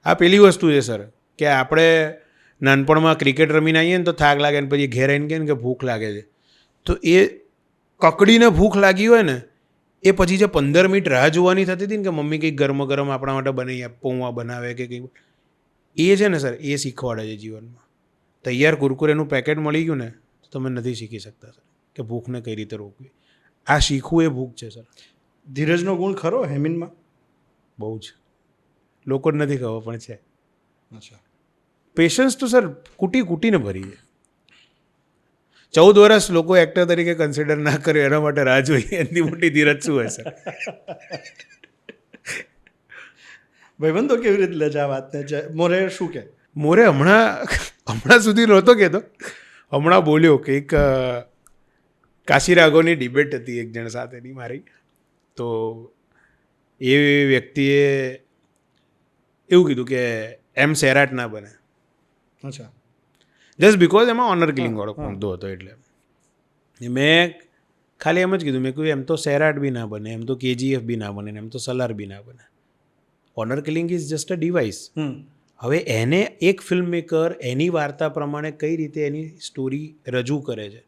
આ પેલી વસ્તુ છે સર કે આપણે નાનપણમાં ક્રિકેટ રમીને આવીએ ને તો થાક લાગે ને પછી ઘેર આવીને કહે ને કે ભૂખ લાગે છે, તો એ કકડીને ભૂખ લાગી હોય ને એ પછી જે 15 મિનિટ રાહ જોવાની થતી હતી ને કે મમ્મી કંઈક ગરમ ગરમ આપણા માટે બનાવી આપે, પૌવા બનાવે કે કંઈક, એ છે ને સર એ શીખવાડે છે જીવનમાં. તૈયાર કુરકુરેનું પેકેટ મળી ગયું ને તો તમે નથી શીખી શકતા સર કે ભૂખને કઈ રીતે રોકવી. આ શીખવું એ ભૂખ છે સર. ધીરજનો ગુણ ખરો હેમિનમાં? બહુ જ. લોકો જ નથી ખબર પણ છે. અચ્છા. પેશન્સ તો સર કૂટીને ભરી છે. 14 વર્ષ લોકો એક્ટર તરીકે કન્સિડર ના કરે એના માટે રાહ જોઈએ, એની મોટી ધીરજ શું હોય સર? ભાઈબંધો કેવી રીતે લે છે આ વાતને? મોરે શું કે? મોરે હમણાં સુધી નહોતો કહેતો, હમણાં બોલ્યો કે એક કાશી રાઘવની ડિબેટ હતી એક જણ સાથેની મારી, તો એ વ્યક્તિએ એવું કીધું કે એમ સેરાટ ના બને. અચ્છા. જસ્ટ બિકોઝ એમાં ઓનર કિલિંગ વાળો મુદ્દો હતો. એટલે મેં ખાલી એમ જ કીધું, મેં કહ્યું એમ તો સેરાટ બી ના બને, એમ તો KGF બી ના બને, એમ તો સલાર બી ના બને. Honour killing is just a device. હવે એને એક ફિલ્મ મેકર એની વાર્તા પ્રમાણે કઈ રીતે એની સ્ટોરી રજૂ કરે છે,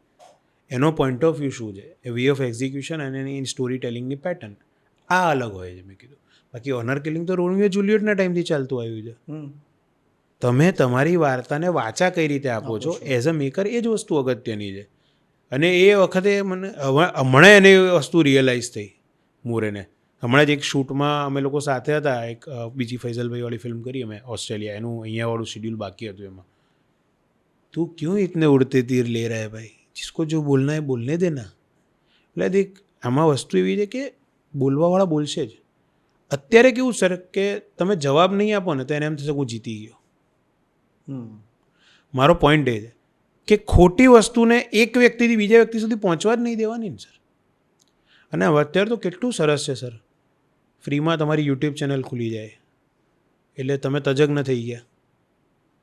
એનો પોઈન્ટ ઓફ વ્યૂ શું છે, એ વે ઓફ એક્ઝિક્યુશન અને એની સ્ટોરી ટેલિંગની પેટર્ન આ અલગ હોય છે. મેં કીધું બાકી ઓનર કિલિંગ તો રોમિયો જુલિયટના ટાઈમથી ચાલતું આવ્યું છે. તમે તમારી વાર્તાને વાચા કઈ રીતે આપો છો એઝ અ મેકર, એ જ વસ્તુ અગત્યની છે. અને એ વખતે મને હમણાં એને એ વસ્તુ રિયલાઇઝ થઈ મોરેને. હમણાં જ એક શૂટમાં અમે લોકો સાથે હતા, એક બીજી ફૈઝલભાઈવાળી ફિલ્મ કરી અમે ઓસ્ટ્રેલિયા, એનું અહીંયાવાળું શિડ્યુલ બાકી હતું. એમાં તું ક્यों इतने उड़ते तीर ले रहा है भाई, जिसको जो बोलना है बोलने देना. એટલે દેખ આમાં વસ્તુ એવી છે કે બોલવાવાળા બોલશે જ. અત્યારે કેવું સર કે તમે જવાબ નહીં આપો ને તો એને એમ થશે હું જીતી ગયો. મારો પોઈન્ટ એ છે કે ખોટી વસ્તુને એક વ્યક્તિથી બીજા વ્યક્તિ સુધી પહોંચવા જ નહીં દેવાની ને સર. અને અત્યારે તો કેટલું સરસ છે સર, ફ્રીમાં તમારી યુટ્યુબ ચેનલ ખુલી જાય એટલે તમે તજજ્ઞ થઈ ગયા.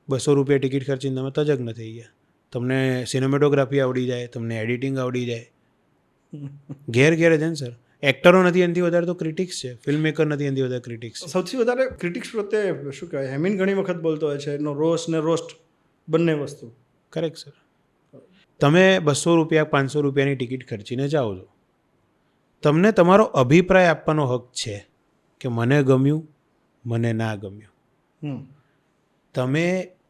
200 રૂપિયા ટિકિટ ખર્ચીને તમે તજજ્ઞ થઈ ગયા. તમને સિનેમેટોગ્રાફી આવડી જાય, તમને એડિટિંગ આવડી જાય. ઘેર છે ને સર. એક્ટરો નથી એનાથી વધારે તો ક્રિટિક્સ છે, ફિલ્મ મેકર નથી એનાથી વધારે ક્રિટિક્સ. સૌથી વધારે ક્રિટિક્સ પ્રત્યે શું કહેવાય, હેમિન ઘણી વખત બોલતો હોય છે એનો રોસ ને રોસ્ટ બંને વસ્તુ. Correct sir. તમે 200 રૂપિયા 500 રૂપિયાની ટિકિટ ખર્ચીને જાઓ છો, તમને તમારો અભિપ્રાય આપવાનો હક છે કે મને ગમ્યું, મને ના ગમ્યું. તમે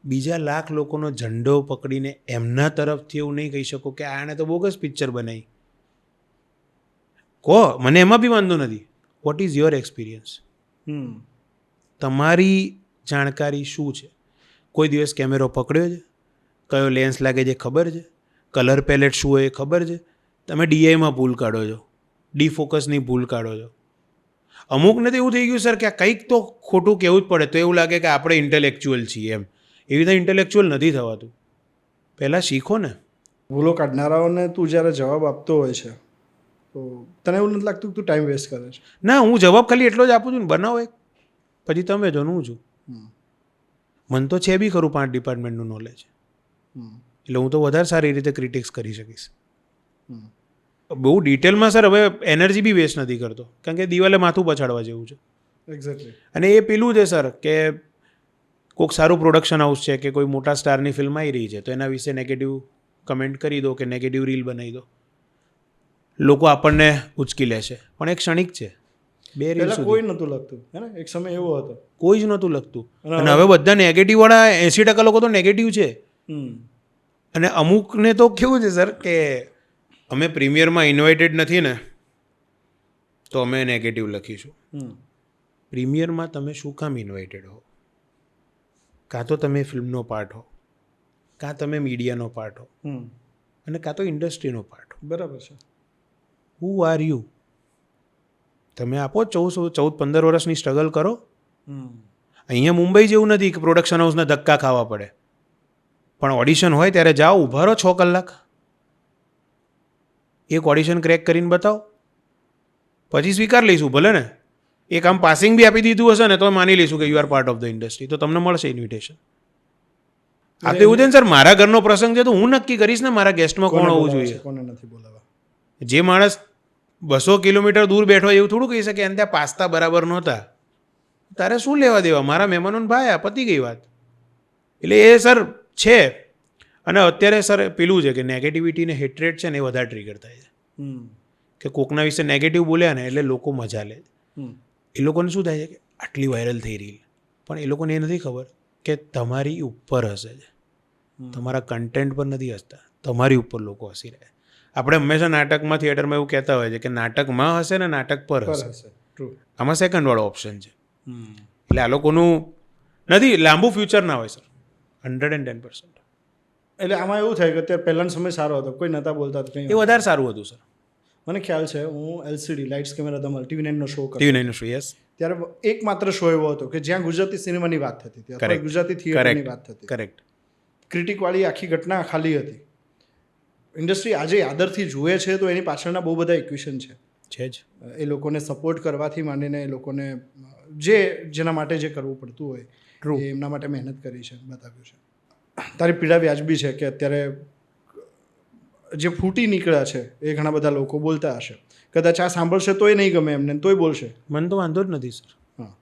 બીજા લાખ લોકોનો ઝંડો પકડીને એમના તરફથી એવું નહીં કહી શકો કે આણે તો બોગસ પિક્ચર બનાવી. કહો, મને એમાં બી વાંધો નથી. What is your experience? તમારી જાણકારી શું છે? કોઈ દિવસ કેમેરો પકડ્યો છે? કયો લેન્સ લાગે છે ખબર છે? કલર પેલેટ શું હોય એ ખબર છે? તમે DI માં ભૂલ કાઢો છો, ડીફોકસની ભૂલ કાઢો છો. અમુકને તો એવું થઈ ગયું સર કે કંઈક તો ખોટું કહેવું જ પડે તો એવું લાગે કે આપણે ઇન્ટેલેક્ચ્યુઅલ છીએ એમ. એવી રીતે ઇન્ટેલેક્ચ્યુઅલ નથી થવાતું. પહેલાં શીખો ને. ભૂલો કાઢનારાઓને તું જ્યારે જવાબ આપતો હોય છે તો તને એવું નથી લાગતું કે તું ટાઈમ વેસ્ટ કરે છે? ના, હું જવાબ ખાલી એટલો જ આપું છું ને, બનાવો એક, પછી તમે જો હું છું. મને તો છે બી ખરું 5 ડિપાર્ટમેન્ટનું નોલેજ, એટલે હું તો વધારે સારી રીતે ક્રિટિક્સ કરી શકીશ. બહુ ડિટેલમાં સર હવે એનર્જી બી વેસ્ટ નથી કરતો, કારણ કે દિવાલે માથું પછાડવા જેવું છે. એક્ઝેક્ટલી. અને એ પેલું છે સર કે કોઈક સારું પ્રોડક્શન હાઉસ છે કે કોઈ મોટા સ્ટારની ફિલ્મ આવી રહી છે તો એના વિશે નેગેટિવ કમેન્ટ કરી દો કે નેગેટિવ રીલ બનાવી દો, લોકો આપણને ઉચકી લેશે. પણ એ ક્ષણિક છે. 2 રીલ પહેલા સુધી કોઈ નહોતું લખતું હે ને, એક સમય એવો હતો. કોઈ જ નહોતું લખતું. અને હવે બધા નેગેટિવવાળા 80% લોકો તો નેગેટિવ છે. અને અમુકને તો કેવું છે સર કે અમે પ્રીમિયરમાં ઇન્વાઇટેડ નથી ને તો અમે નેગેટિવ લખીશું. પ્રીમિયરમાં તમે શું કામ ઇન્વાઇટેડ હો? કાં તો તમે ફિલ્મનો પાર્ટ હો, કાં તમે મીડિયાનો પાર્ટ હો, અને કાં તો ઇન્ડસ્ટ્રીનો પાર્ટ હો. બરાબર છે. Who are you? તમે આપો 14-15 વર્ષની સ્ટ્રગલ કરો. અહીંયા મુંબઈ જેવું નથી કે પ્રોડક્શન હાઉસના ધક્કા ખાવા પડે, પણ ઓડિશન હોય ત્યારે જાઓ, ઊભા રહો 6 કલાક, એક ઓડિશન ક્રેક કરીને બતાવો, પછી સ્વીકાર લઈશું. ભલે ને એક આમ પાસિંગ બી આપી દીધું હશે ને તો માની લઈશું કે you are part of the industry, તો તમને મળશે ઇન્વિટેશન. આ તો એવું છે ને સર, મારા ઘરનો પ્રસંગ છે તો હું નક્કી કરીશ ને મારા ગેસ્ટમાં કોણ હોવું જોઈએ. કોને નથી બોલાવા? જે માણસ 200 કિલોમીટર દૂર બેઠો એવું થોડું કહી શકે અને ત્યાં પાસ્તા બરાબર નહોતા, તારે શું લેવા દેવા? મારા મહેમાનોને ભાઈ આ પતી ગઈ વાત. એટલે એ સર છે. અને અત્યારે સર પેલું છે કે નેગેટિવિટી ને હેટ્રેડ છે ને એ વધારે ટ્રિગર થાય છે કે કોકના વિશે નેગેટિવ બોલ્યા ને એટલે લોકો મજા લે. એ લોકોને શું થાય છે કે આટલી વાયરલ થઈ રહી, પણ એ લોકોને એ નથી ખબર કે તમારી ઉપર હશે છે, તમારા કન્ટેન્ટ પર નથી હસતા, તમારી ઉપર લોકો હસી રહ્યા. આપણે હંમેશા નાટકમાં થિયેટરમાં એવું કહેતા હોય છે કે નાટકમાં હશે ને નાટક પર હશે. આમાં સેકન્ડ વાળો ઓપ્શન છે. એટલે આ લોકોનું નથી, લાંબુ ફ્યુચર ના હોય સર, 110%. એટલે આમાં એવું થાય કે અત્યારે પહેલાનો સમય સારો હતો, કોઈ નહોતા બોલતા તો કંઈ એ વધારે સારું હતું સર. મને ખ્યાલ છે, હું એલસીડી લાઇટ્સ કેમેરા ધમાલ TV9 શો કરતો ટીવી નાઇનનો શો, યસ, ત્યારે એકમાત્ર શો એવો હતો કે જ્યાં ગુજરાતી સિનેમાની વાત થતી હતી અથવા Correct. ગુજરાતી થિયેટરની વાત થતી. કરેક્ટ. ક્રિટિકવાળી આખી ઘટના ખાલી હતી. ઇન્ડસ્ટ્રી આજે આદરથી જુએ છે તો એની પાછળના બહુ બધા ઇક્વેશન છે. છે જ. એ લોકોને સપોર્ટ કરવાથી માંડીને એ લોકોને જેના માટે જે કરવું પડતું હોય True. એ એમના માટે મહેનત કરી છે, બતાવ્યું છે. તારી પીડા વ્યાજબી છે કે અત્યારે જે ફૂટી નીકળ્યા છે એ ઘણા બધા લોકો બોલતા હશે. કદાચ આ સાંભળશે તોય નહીં ગમે એમને, તોય બોલશે. મને તો વાંધો જ નથી સર. હા,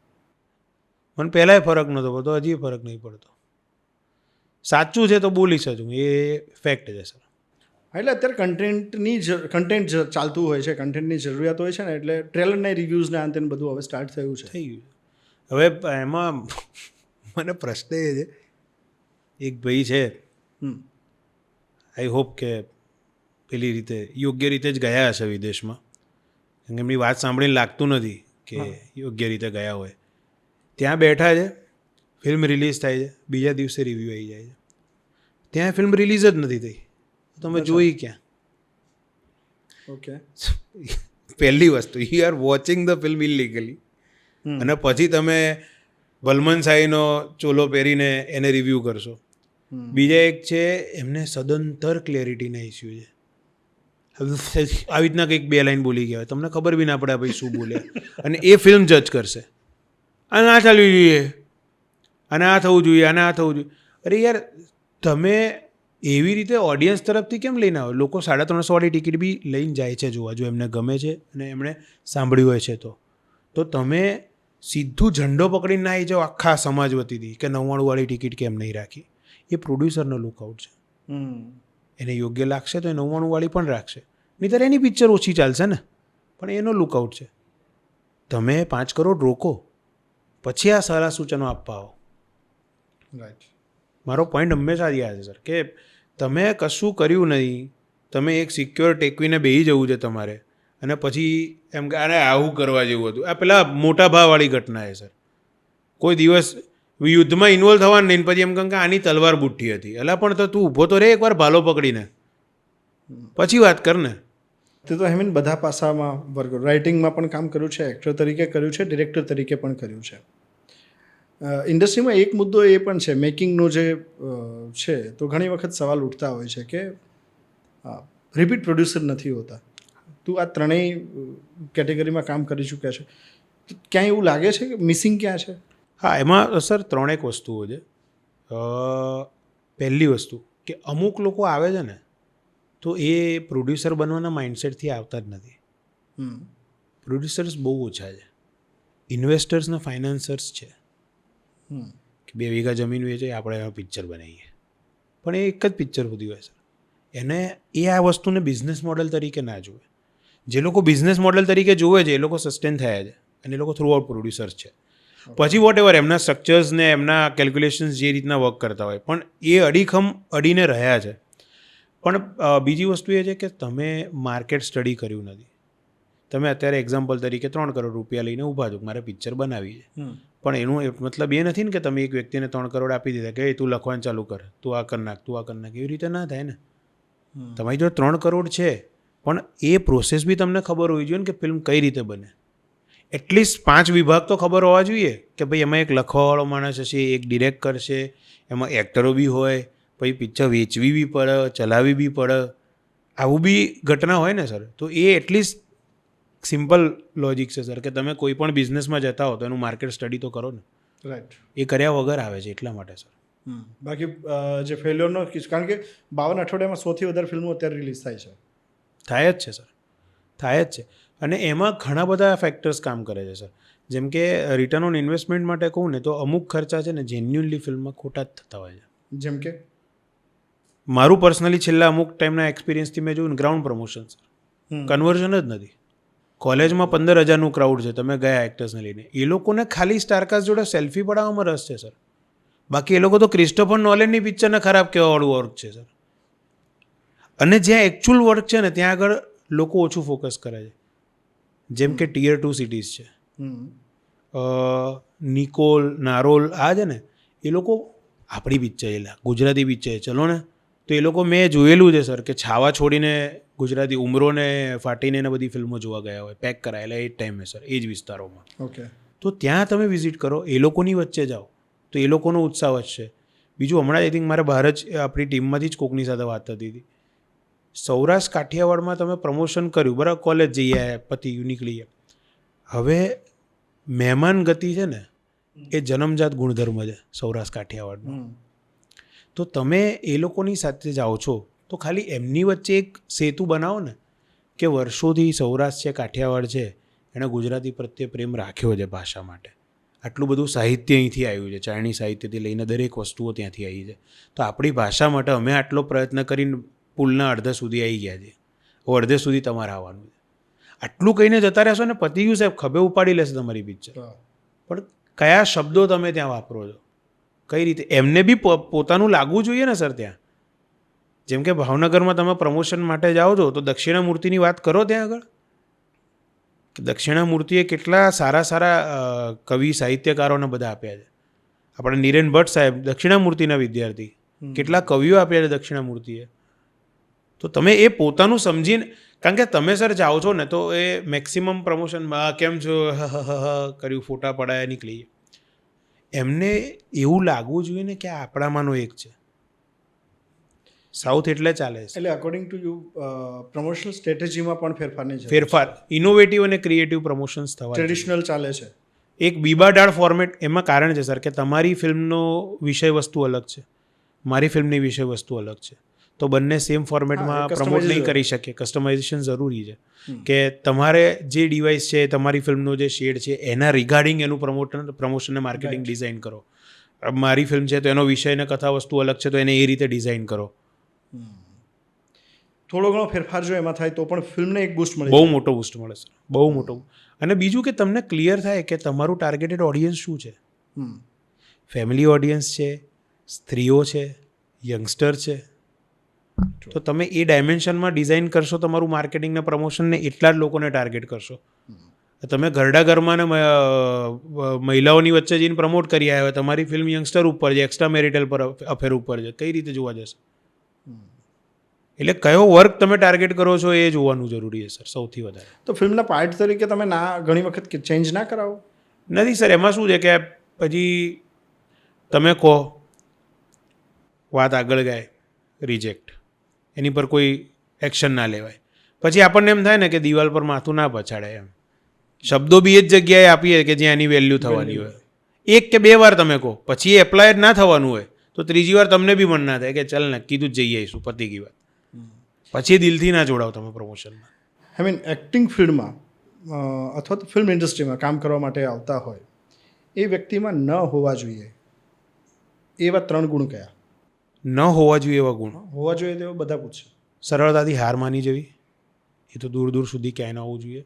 મને પહેલાંય ફરક નહોતો પડતો, હજી ફરક નહીં પડતો. સાચું છે તો બોલીશ જ હું, એ ફેક્ટ છે સર. એટલે અત્યારે કન્ટેન્ટ ચાલતું હોય છે, કન્ટેન્ટની જરૂરિયાત હોય છે ને, એટલે ટ્રેલરના રિવ્યૂઝને અંતે બધું હવે સ્ટાર્ટ થયું છે. થઈ ગયું. હવે એમાં મને પ્રશ્ન એ છે, એક ભાઈ છે, આઈ હોપ કે પેલી રીતે યોગ્ય રીતે જ ગયા હશે વિદેશમાં, કેમ કે એમની વાત સાંભળીને લાગતું નથી કે યોગ્ય રીતે ગયા હોય. ત્યાં બેઠા છે, ફિલ્મ રિલીઝ થાય છે, બીજા દિવસે રિવ્યૂ આવી જાય છે. ત્યાં ફિલ્મ રિલીઝ જ નથી થઈ, તમે જોઈ ક્યાં? ઓકે, પહેલી વસ્તુ, you are watching the film illegally, અને પછી તમે વલમન સાઈનો ચોલો પહેરીને એને રિવ્યૂ કરશો. બીજા એક છે, એમને સદંતર ક્લેરિટીના ઇસ્યુ છે. આવી રીતના કંઈક બે લાઈન બોલી ગયા હોય, તમને ખબર બી ના પડે ભાઈ શું બોલ્યા, અને એ ફિલ્મ જજ કરશે. આ ના ચાલવી જોઈએ, અને આ થવું જોઈએ, અને આ થવું જોઈએ. અરે યાર, તમે એવી રીતે ઓડિયન્સ તરફથી કેમ લઈને આવો? લોકો 350 વાળી ટિકિટ બી લઈને જાય છે જોવા, જો એમને ગમે છે અને એમણે સાંભળ્યું હોય છે તો તમે સીધું ઝંડો પકડીને ના આવી જાઓ આખા સમાજ વતીથી કે 99 વાળી ટિકિટ કેમ નહીં રાખી. એ પ્રોડ્યુસરનો લુકઆઉટ છે. એને યોગ્ય લાગશે તો એ 99 વાળી પણ રાખશે, નહીંતર એની પિક્ચર ઓછી ચાલશે ને, પણ એનો લુકઆઉટ છે. તમે 5 કરોડ રોકો, પછી આ સારા સૂચનો આપવા આવો. રાઈટ. મારો પોઈન્ટ હંમેશા યાદ છે સર, કે તમે કશું કર્યું નહીં, તમે એક સિક્યોર ટેકવીને બેસી જવું છે તમારે, અને પછી એમ કે અરે આવું કરવા જેવું હતું. આ પેલા મોટા ભાવવાળી ઘટના છે સર. કોઈ દિવસ યુદ્ધમાં ઇન્વોલ્વ થવાનું નહીં, પછી એમ કહે કે આની તલવાર બુઠ્ઠી હતી. એટલે પણ તો તું ઊભો તો રે એકવાર ભાલો પકડીને, પછી વાત કર ને. તે તો હેમીન બધા પાસામાં વર્ગ, રાઇટિંગમાં પણ કામ કર્યું છે, એક્ટર તરીકે કર્યું છે, ડિરેક્ટર તરીકે પણ કર્યું છે. ઇન્ડસ્ટ્રીમાં એક મુદ્દો એ પણ છે, મેકિંગનો જે છે, તો ઘણી વખત સવાલ ઉઠતા હોય છે કે રિપીટ પ્રોડ્યુસર નથી હોતા. તું આ ત્રણેય કેટેગરીમાં કામ કરી ચૂક્યા છે, તો ક્યાંય એવું લાગે છે કે મિસિંગ ક્યાં છે? હા, એમાં સર 3 વસ્તુઓ છે. પહેલી વસ્તુ કે અમુક લોકો આવે છે ને, તો એ પ્રોડ્યુસર બનવાના માઇન્ડસેટથી આવતા જ નથી. પ્રોડ્યુસર્સ બહુ ઓછા છે, ઇન્વેસ્ટર્સ ને ફાઇનાન્સર્સ છે કે 2 વીઘા જમીન વેચે આપણે એમાં પિક્ચર બનાવીએ, પણ એ એક જ પિક્ચર સુધી હોય સર. એને એ આ વસ્તુને બિઝનેસ મોડલ તરીકે ના જુએ. જે લોકો બિઝનેસ મોડલ તરીકે જુએ છે એ લોકો સસ્ટેન થયા છે, અને એ લોકો થ્રુ આઉટ પ્રોડ્યુસર્સ છે. પછી વોટ એવર એમના સ્ટ્રક્ચર્સ ને એમના કેલ્ક્યુલેશન્સ જે રીતના વર્ક કરતા હોય, પણ એ અડીખમ અડીને રહ્યા છે. પણ બીજી વસ્તુ એ છે કે તમે માર્કેટ સ્ટડી કર્યું નથી. તમે અત્યારે એક્ઝામ્પલ તરીકે 3 કરોડ રૂપિયા લઈને ઊભા છો, મારે પિક્ચર બનાવી છે, પણ એનું મતલબ એ નથી ને કે તમે એક વ્યક્તિને 3 કરોડ આપી દીધા કે તું લખવાનું ચાલુ કર, તું આ કર નાખ, તું આ કર નાખ. એવી રીતે ના થાય ને. તમારી જો 3 કરોડ છે, પણ એ પ્રોસેસ બી તમને ખબર હોવી જોઈએ ને કે ફિલ્મ કઈ રીતે બને. એટલીસ્ટ 5 વિભાગ તો ખબર હોવા જોઈએ કે ભાઈ એમાં એક લખવાવાળો માણસ હશે, એક ડિરેક્ટ કરશે, એમાં એક્ટરો બી હોય, પછી પિક્ચર વેચવી બી પડે, ચલાવવી બી પડે, આવું બી ઘટના હોય ને સર. તો એ એટલીસ્ટ સિમ્પલ લોજિક છે સર, કે તમે કોઈ પણ બિઝનેસમાં જતા હો તો એનું માર્કેટ સ્ટડી તો કરો ને. રાઈટ. એ કર્યા વગર આવે છે, એટલા માટે સર. બાકી જે ફેલ્યોરનો કારણ કે 52 અઠવાડિયામાં 100થી વધારે ફિલ્મો અત્યારે રિલીઝ થાય છે. થાય જ છે સર, થાય જ છે. અને એમાં ઘણા બધા ફેક્ટર્સ કામ કરે છે સર. જેમ કે રિટર્ન ઓન ઇન્વેસ્ટમેન્ટ માટે કહું ને તો અમુક ખર્ચા છે ને જેન્યુઅનલી ફિલ્મમાં ખોટા જ થતા હોય છે. જેમ કે મારું પર્સનલી છેલ્લા અમુક ટાઈમના એક્સપિરિયન્સથી મેં જોયું ગ્રાઉન્ડ પ્રમોશન સર કન્વર્ઝન જ નથી. કોલેજમાં 15,000નું ક્રાઉડ છે, તમે ગયા એક્ટર્સને લઈને, એ લોકોને ખાલી સ્ટારકાસ્ટ જોડે સેલ્ફી પડાવવામાં રસ છે સર. બાકી એ લોકો તો ક્રિસ્ટોફર નોલેનની પિક્ચરને ખરાબ કહેવાવાળું વર્ક છે સર. અને જ્યાં એકચ્યુઅલ વર્ક છે ને ત્યાં આગળ લોકો ઓછું ફોકસ કરે છે. જેમ કે ટિયર 2 સિટીઝ છે, નિકોલ, નારોલ, આ છે ને, એ લોકો આપણી પિક્ચર એલા ગુજરાતી પિક્ચર ચલો ને, તો એ લોકો મેં જોયેલું છે સર કે છાવા છોડીને ગુજરાતી ઉમરોને ફાટીને ને બધી ફિલ્મો જોવા ગયા હોય, પેક કરાયેલા એ જ ટાઈમે સર, એ જ વિસ્તારોમાં. ઓકે. તો ત્યાં તમે વિઝિટ કરો, એ લોકોની વચ્ચે જાઓ તો એ લોકોનો ઉત્સાહ વધશે. બીજું હમણાં આઈ થિંક મારે બહાર જ આપણી ટીમમાંથી જ કોકની સાથે વાત થતી હતી, સૌરાષ્ટ્ર કાઠિયાવાડમાં તમે પ્રમોશન કર્યું બરાબર, કોલેજ જઈએ પતિ નીકળી ગયા, હવે મહેમાન ગતિ છે ને એ જન્મજાત ગુણધર્મ છે સૌરાષ્ટ્ર કાઠિયાવાડનો. તો તમે એ લોકોની સાથે જાઓ છો તો ખાલી એમની વચ્ચે એક સેતુ બનાવો ને કે વર્ષોથી સૌરાષ્ટ્ર છે, કાઠિયાવાડ છે, એણે ગુજરાતી પ્રત્યે પ્રેમ રાખ્યો છે ભાષા માટે. આટલું બધું સાહિત્ય અહીંથી આવ્યું છે, ચારણી સાહિત્યથી લઈને દરેક વસ્તુઓ ત્યાંથી આવી છે. તો આપણી ભાષા માટે અમે આટલો પ્રયત્ન કરીને પુલના અડધા સુધી આવી ગયા છે, હવે અડધે સુધી તમારે આવવાનું છે. આટલું કહીને જતા રહેશો ને પતિ ગયું સાહેબ, ખભે ઉપાડી લેશે તમારી પિક્ચર. પણ કયા શબ્દો તમે ત્યાં વાપરો છો, કઈ રીતે, એમને બી પોતાનું લાગવું જોઈએ ને સર ત્યાં. જેમ કે ભાવનગરમાં તમે પ્રમોશન માટે જાઓ છો તો દક્ષિણામૂર્તિની વાત કરો ત્યાં આગળ. દક્ષિણામૂર્તિએ કેટલા સારા સારા કવિ સાહિત્યકારોને બધા આપ્યા છે. આપણે નીરેન ભટ્ટ સાહેબ દક્ષિણામૂર્તિના વિદ્યાર્થી, કેટલા કવિઓ આપ્યા છે દક્ષિણામૂર્તિએ. તો તમે એ પોતાનું સમજીને, કારણ કે તમે સર જાઓ છો ને તો એ મેક્સિમમ પ્રમોશનમાં કેમ છો કર્યું, ફોટા પડાયા, નીકળી. એમને એવું લાગવું જોઈએ ને કે આ આપણામાંનો એક છે. સાઉથ એટલે ચાલે છે. એટલે અકોર્ડિંગ ટુ યુ પ્રમોશનલ સ્ટ્રેટેજીમાં પણ ફેરફારની જરૂર છે. ફેરફાર, ઇનોવેટિવ અને ક્રિએટિવ પ્રમોશન્સ થવા. ટ્રેડિશનલ ચાલે છે. એક બીબાડાળ ફોર્મેટ, એમાં કારણ છે સર કે તમારી ફિલ્મનો વિષય વસ્તુ અલગ છે, મારી ફિલ્મની વિષય વસ્તુ અલગ છે, તો બંને સેમ ફોર્મેટમાં પ્રમોટ નહીં કરી શકીએ. કસ્ટમાઇઝેશન જરૂરી છે કે તમારે જે ડિવાઇસ છે, તમારી ફિલ્મનો જે શેડ છે, એના રિગાર્ડિંગ એનું પ્રમોશન ને માર્કેટિંગ ડિઝાઇન કરો. મારી ફિલ્મ છે તો એનો વિષય ને કથા વસ્તુ અલગ છે, તો એને એ રીતે ડિઝાઇન કરો. થોડો ઘણો ફેરફાર જો એમાં થાય તો પણ ફિલ્મને એક બૂસ્ટ મળે, બહુ મોટો બૂસ્ટ મળે સર, બહુ મોટો. અને બીજું કે તમને ક્લિયર થાય કે તમારું ટાર્ગેટેડ ઓડિયન્સ શું છે. ફેમિલી ઓડિયન્સ છે, સ્ત્રીઓ છે, યંગસ્ટર છે, તો તમે એ ડાયમેન્શનમાં ડિઝાઇન કરશો તમારું માર્કેટિંગ ને પ્રમોશનને, એટલા જ લોકોને ટાર્ગેટ કરશો. તમે ઘરડા ઘરમાં ને મહિલાઓની વચ્ચે જઈને પ્રમોટ કરી આવ્યા, તમારી ફિલ્મ યંગસ્ટર ઉપર છે, એક્સ્ટ્રા મેરિટલ પર અફેર ઉપર છે, કઈ રીતે જોવા જશે. એટલે કયો વર્ક તમે ટાર્ગેટ કરો છો એ જોવાનું જરૂરી છે સર, સૌથી વધારે. તો ફિલ્મના પાર્ટ તરીકે તમે ઘણી વખત ચેન્જ ના કરાવો? નથી સર, એમાં શું છે કે પછી તમે કહો વાત આગળ ગાય, રિજેક્ટ, એની પર કોઈ એક્શન ના લેવાય, પછી આપણને એમ થાય ને કે દિવાલ પર માથું ના પછાડાય. એમ શબ્દો બી એ જ જગ્યાએ આપીએ કે જ્યાં એની વેલ્યુ થવાની હોય. એક કે બે વાર તમે કહો, પછી એ એપ્લાય જ ના થવાનું હોય તો ત્રીજી વાર તમને બી મન ના થાય કે ચાલ ને કીધું જ જઈ આવીશું, પતી ગઈ વાત. પછી દિલથી ના જોડાવ તમે પ્રમોશનમાં. આઈ મીન એક્ટિંગ ફિલ્ડમાં અથવા તો ફિલ્મ ઇન્ડસ્ટ્રીમાં કામ કરવા માટે આવતા હોય એ વ્યક્તિમાં ન હોવા જોઈએ એવા 3 ગુણ કયા? ન હોવા જોઈએ એવા ગુણ હોવા જોઈએ તેવા બધા પૂછશે. સરળતાથી હાર માની જવી, એ તો દૂર દૂર સુધી ક્યાંય ન હોવું જોઈએ.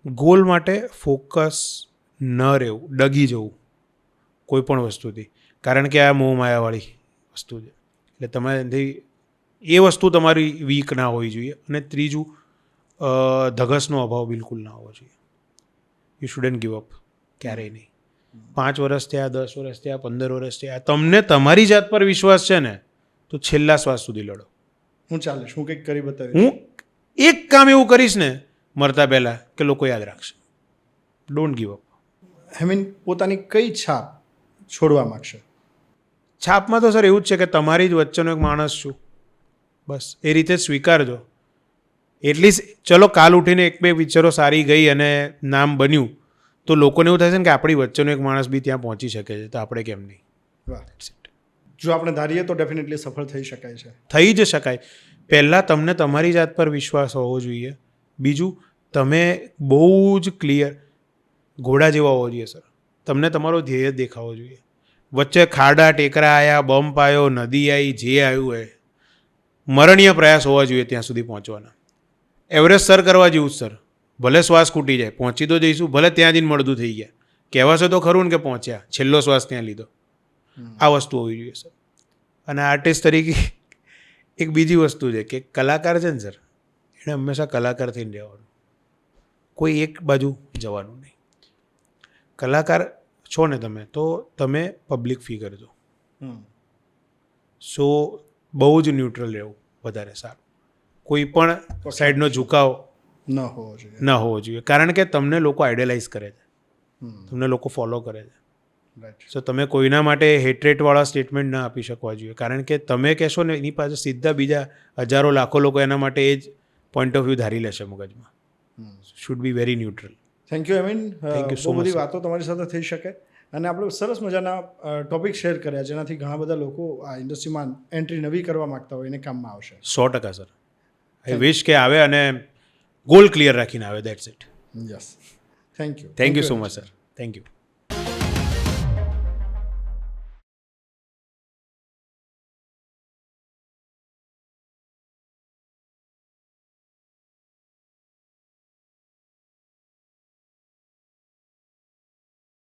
ગોલ માટે ફોકસ ન રહેવું, ડગી જવું કોઈ પણ વસ્તુથી, કારણ કે આ મોહ માયાવાળી વસ્તુ છે. એટલે તમારે એ વસ્તુ તમારી વીક ના હોવી જોઈએ. અને ત્રીજું, ધગસનો અભાવ બિલકુલ ના હોવો જોઈએ. યુ શુડન્ટ ગીવ અપ, ક્યારેય નહીં. 5 વર્ષ થયા, 10 વર્ષ થયા, 15 વર્ષ થયા, તમને તમારી જાત પર વિશ્વાસ છે ને તો છેલ્લા શ્વાસ સુધી લડો. હું ચાલીશ, હું કંઈક કરી બતાવીશ. હું એક કામ એવું કરીશ ને મરતા પહેલાં કે લોકો યાદ રાખશે. Don't give up. I mean પોતાની કઈ છાપ છોડવા માગશે? છાપમાં તો સર એવું જ છે કે તમારી જ વચ્ચેનો એક માણસ છું, બસ એ રીતે સ્વીકારજો. એટલીસ્ટ ચલો કાલ ઉઠીને 1-2 પિક્ચરો સારી ગઈ અને નામ બન્યું તો લોકોને એવું થાય છે ને કે આપણી વચ્ચેનો એક માણસ બી ત્યાં પહોંચી શકે છે, તો આપણે કેમ નહીં. વાહ, જો આપણે ધારીએ તો ડેફિનેટલી સફળ થઈ શકાય છે. થઈ જ શકાય. પહેલાં તમને તમારી જાત પર વિશ્વાસ હોવો જોઈએ. બીજું, તમે બહુ જ ક્લિયર ઘોડા જેવા હોવો જોઈએ સર. તમને તમારો ધ્યેય દેખાવો જોઈએ. વચ્ચે ખાડા ટેકરા આવ્યા, બમ્પ આવ્યો, નદી આવી, જે આવ્યું હોય, મરણીય પ્રયાસ હોવા જોઈએ ત્યાં સુધી પહોંચવાના. એવરેસ્ટ સર કરવા જેવું જ સર. ભલે શ્વાસ ખૂટી જાય, પહોંચી તો જઈશું, ભલે ત્યાં જઈને મળદું થઈ ગયા. કહેવાશે તો ખરું ને કે પહોંચ્યા, છેલ્લો શ્વાસ ત્યાં લીધો. આ વસ્તુ હોવી જોઈએ સર. અને આર્ટિસ્ટ તરીકે એક બીજી વસ્તુ છે કે કલાકાર છે ને સર, એણે હંમેશા કલાકાર થઈને રહેવાનું, કોઈ એક બાજુ જવાનું નહીં. કલાકાર છો ને તમે, તો તમે પબ્લિક ફિગર છો. સો બહુ જ ન્યુટ્રલ રહેવું વધારે સારું. કોઈ પણ સાઈડનો ઝુકાવ ન હોવો જોઈએ. ન હોવો જોઈએ, કારણ કે તમને લોકો આઈડિયલાઇઝ કરે છે, તમને લોકો ફોલો કરે છે. રાઈટ. સો તમે કોઈના માટે હેટ્રેટવાળા સ્ટેટમેન્ટ ના આપી શકવા જોઈએ, કારણ કે તમે કહેશો ને એની પાસે સીધા બીજા હજારો લાખો લોકો એના માટે એ જ પોઈન્ટ ઓફ વ્યૂ ધારી લેશે મગજમાં. Should be very neutral. Thank you I mean Thank you so બહુ બધી much, sir. વાતો તમારી સાથે થઈ શકે અને આપણે સરસ મજાના ટોપિક શેર કર્યા જેનાથી ઘણા બધા લોકો આ ઇન્ડસ્ટ્રીમાં એન્ટ્રી નવી કરવા માંગતા હોય એને કામમાં આવશે. 100% સર. આઈ વિશ કે આવે અને ગોલ ક્લિયર રાખીને આવે. That's it. Yes. Thank you. Thank you so much sir. Thank you.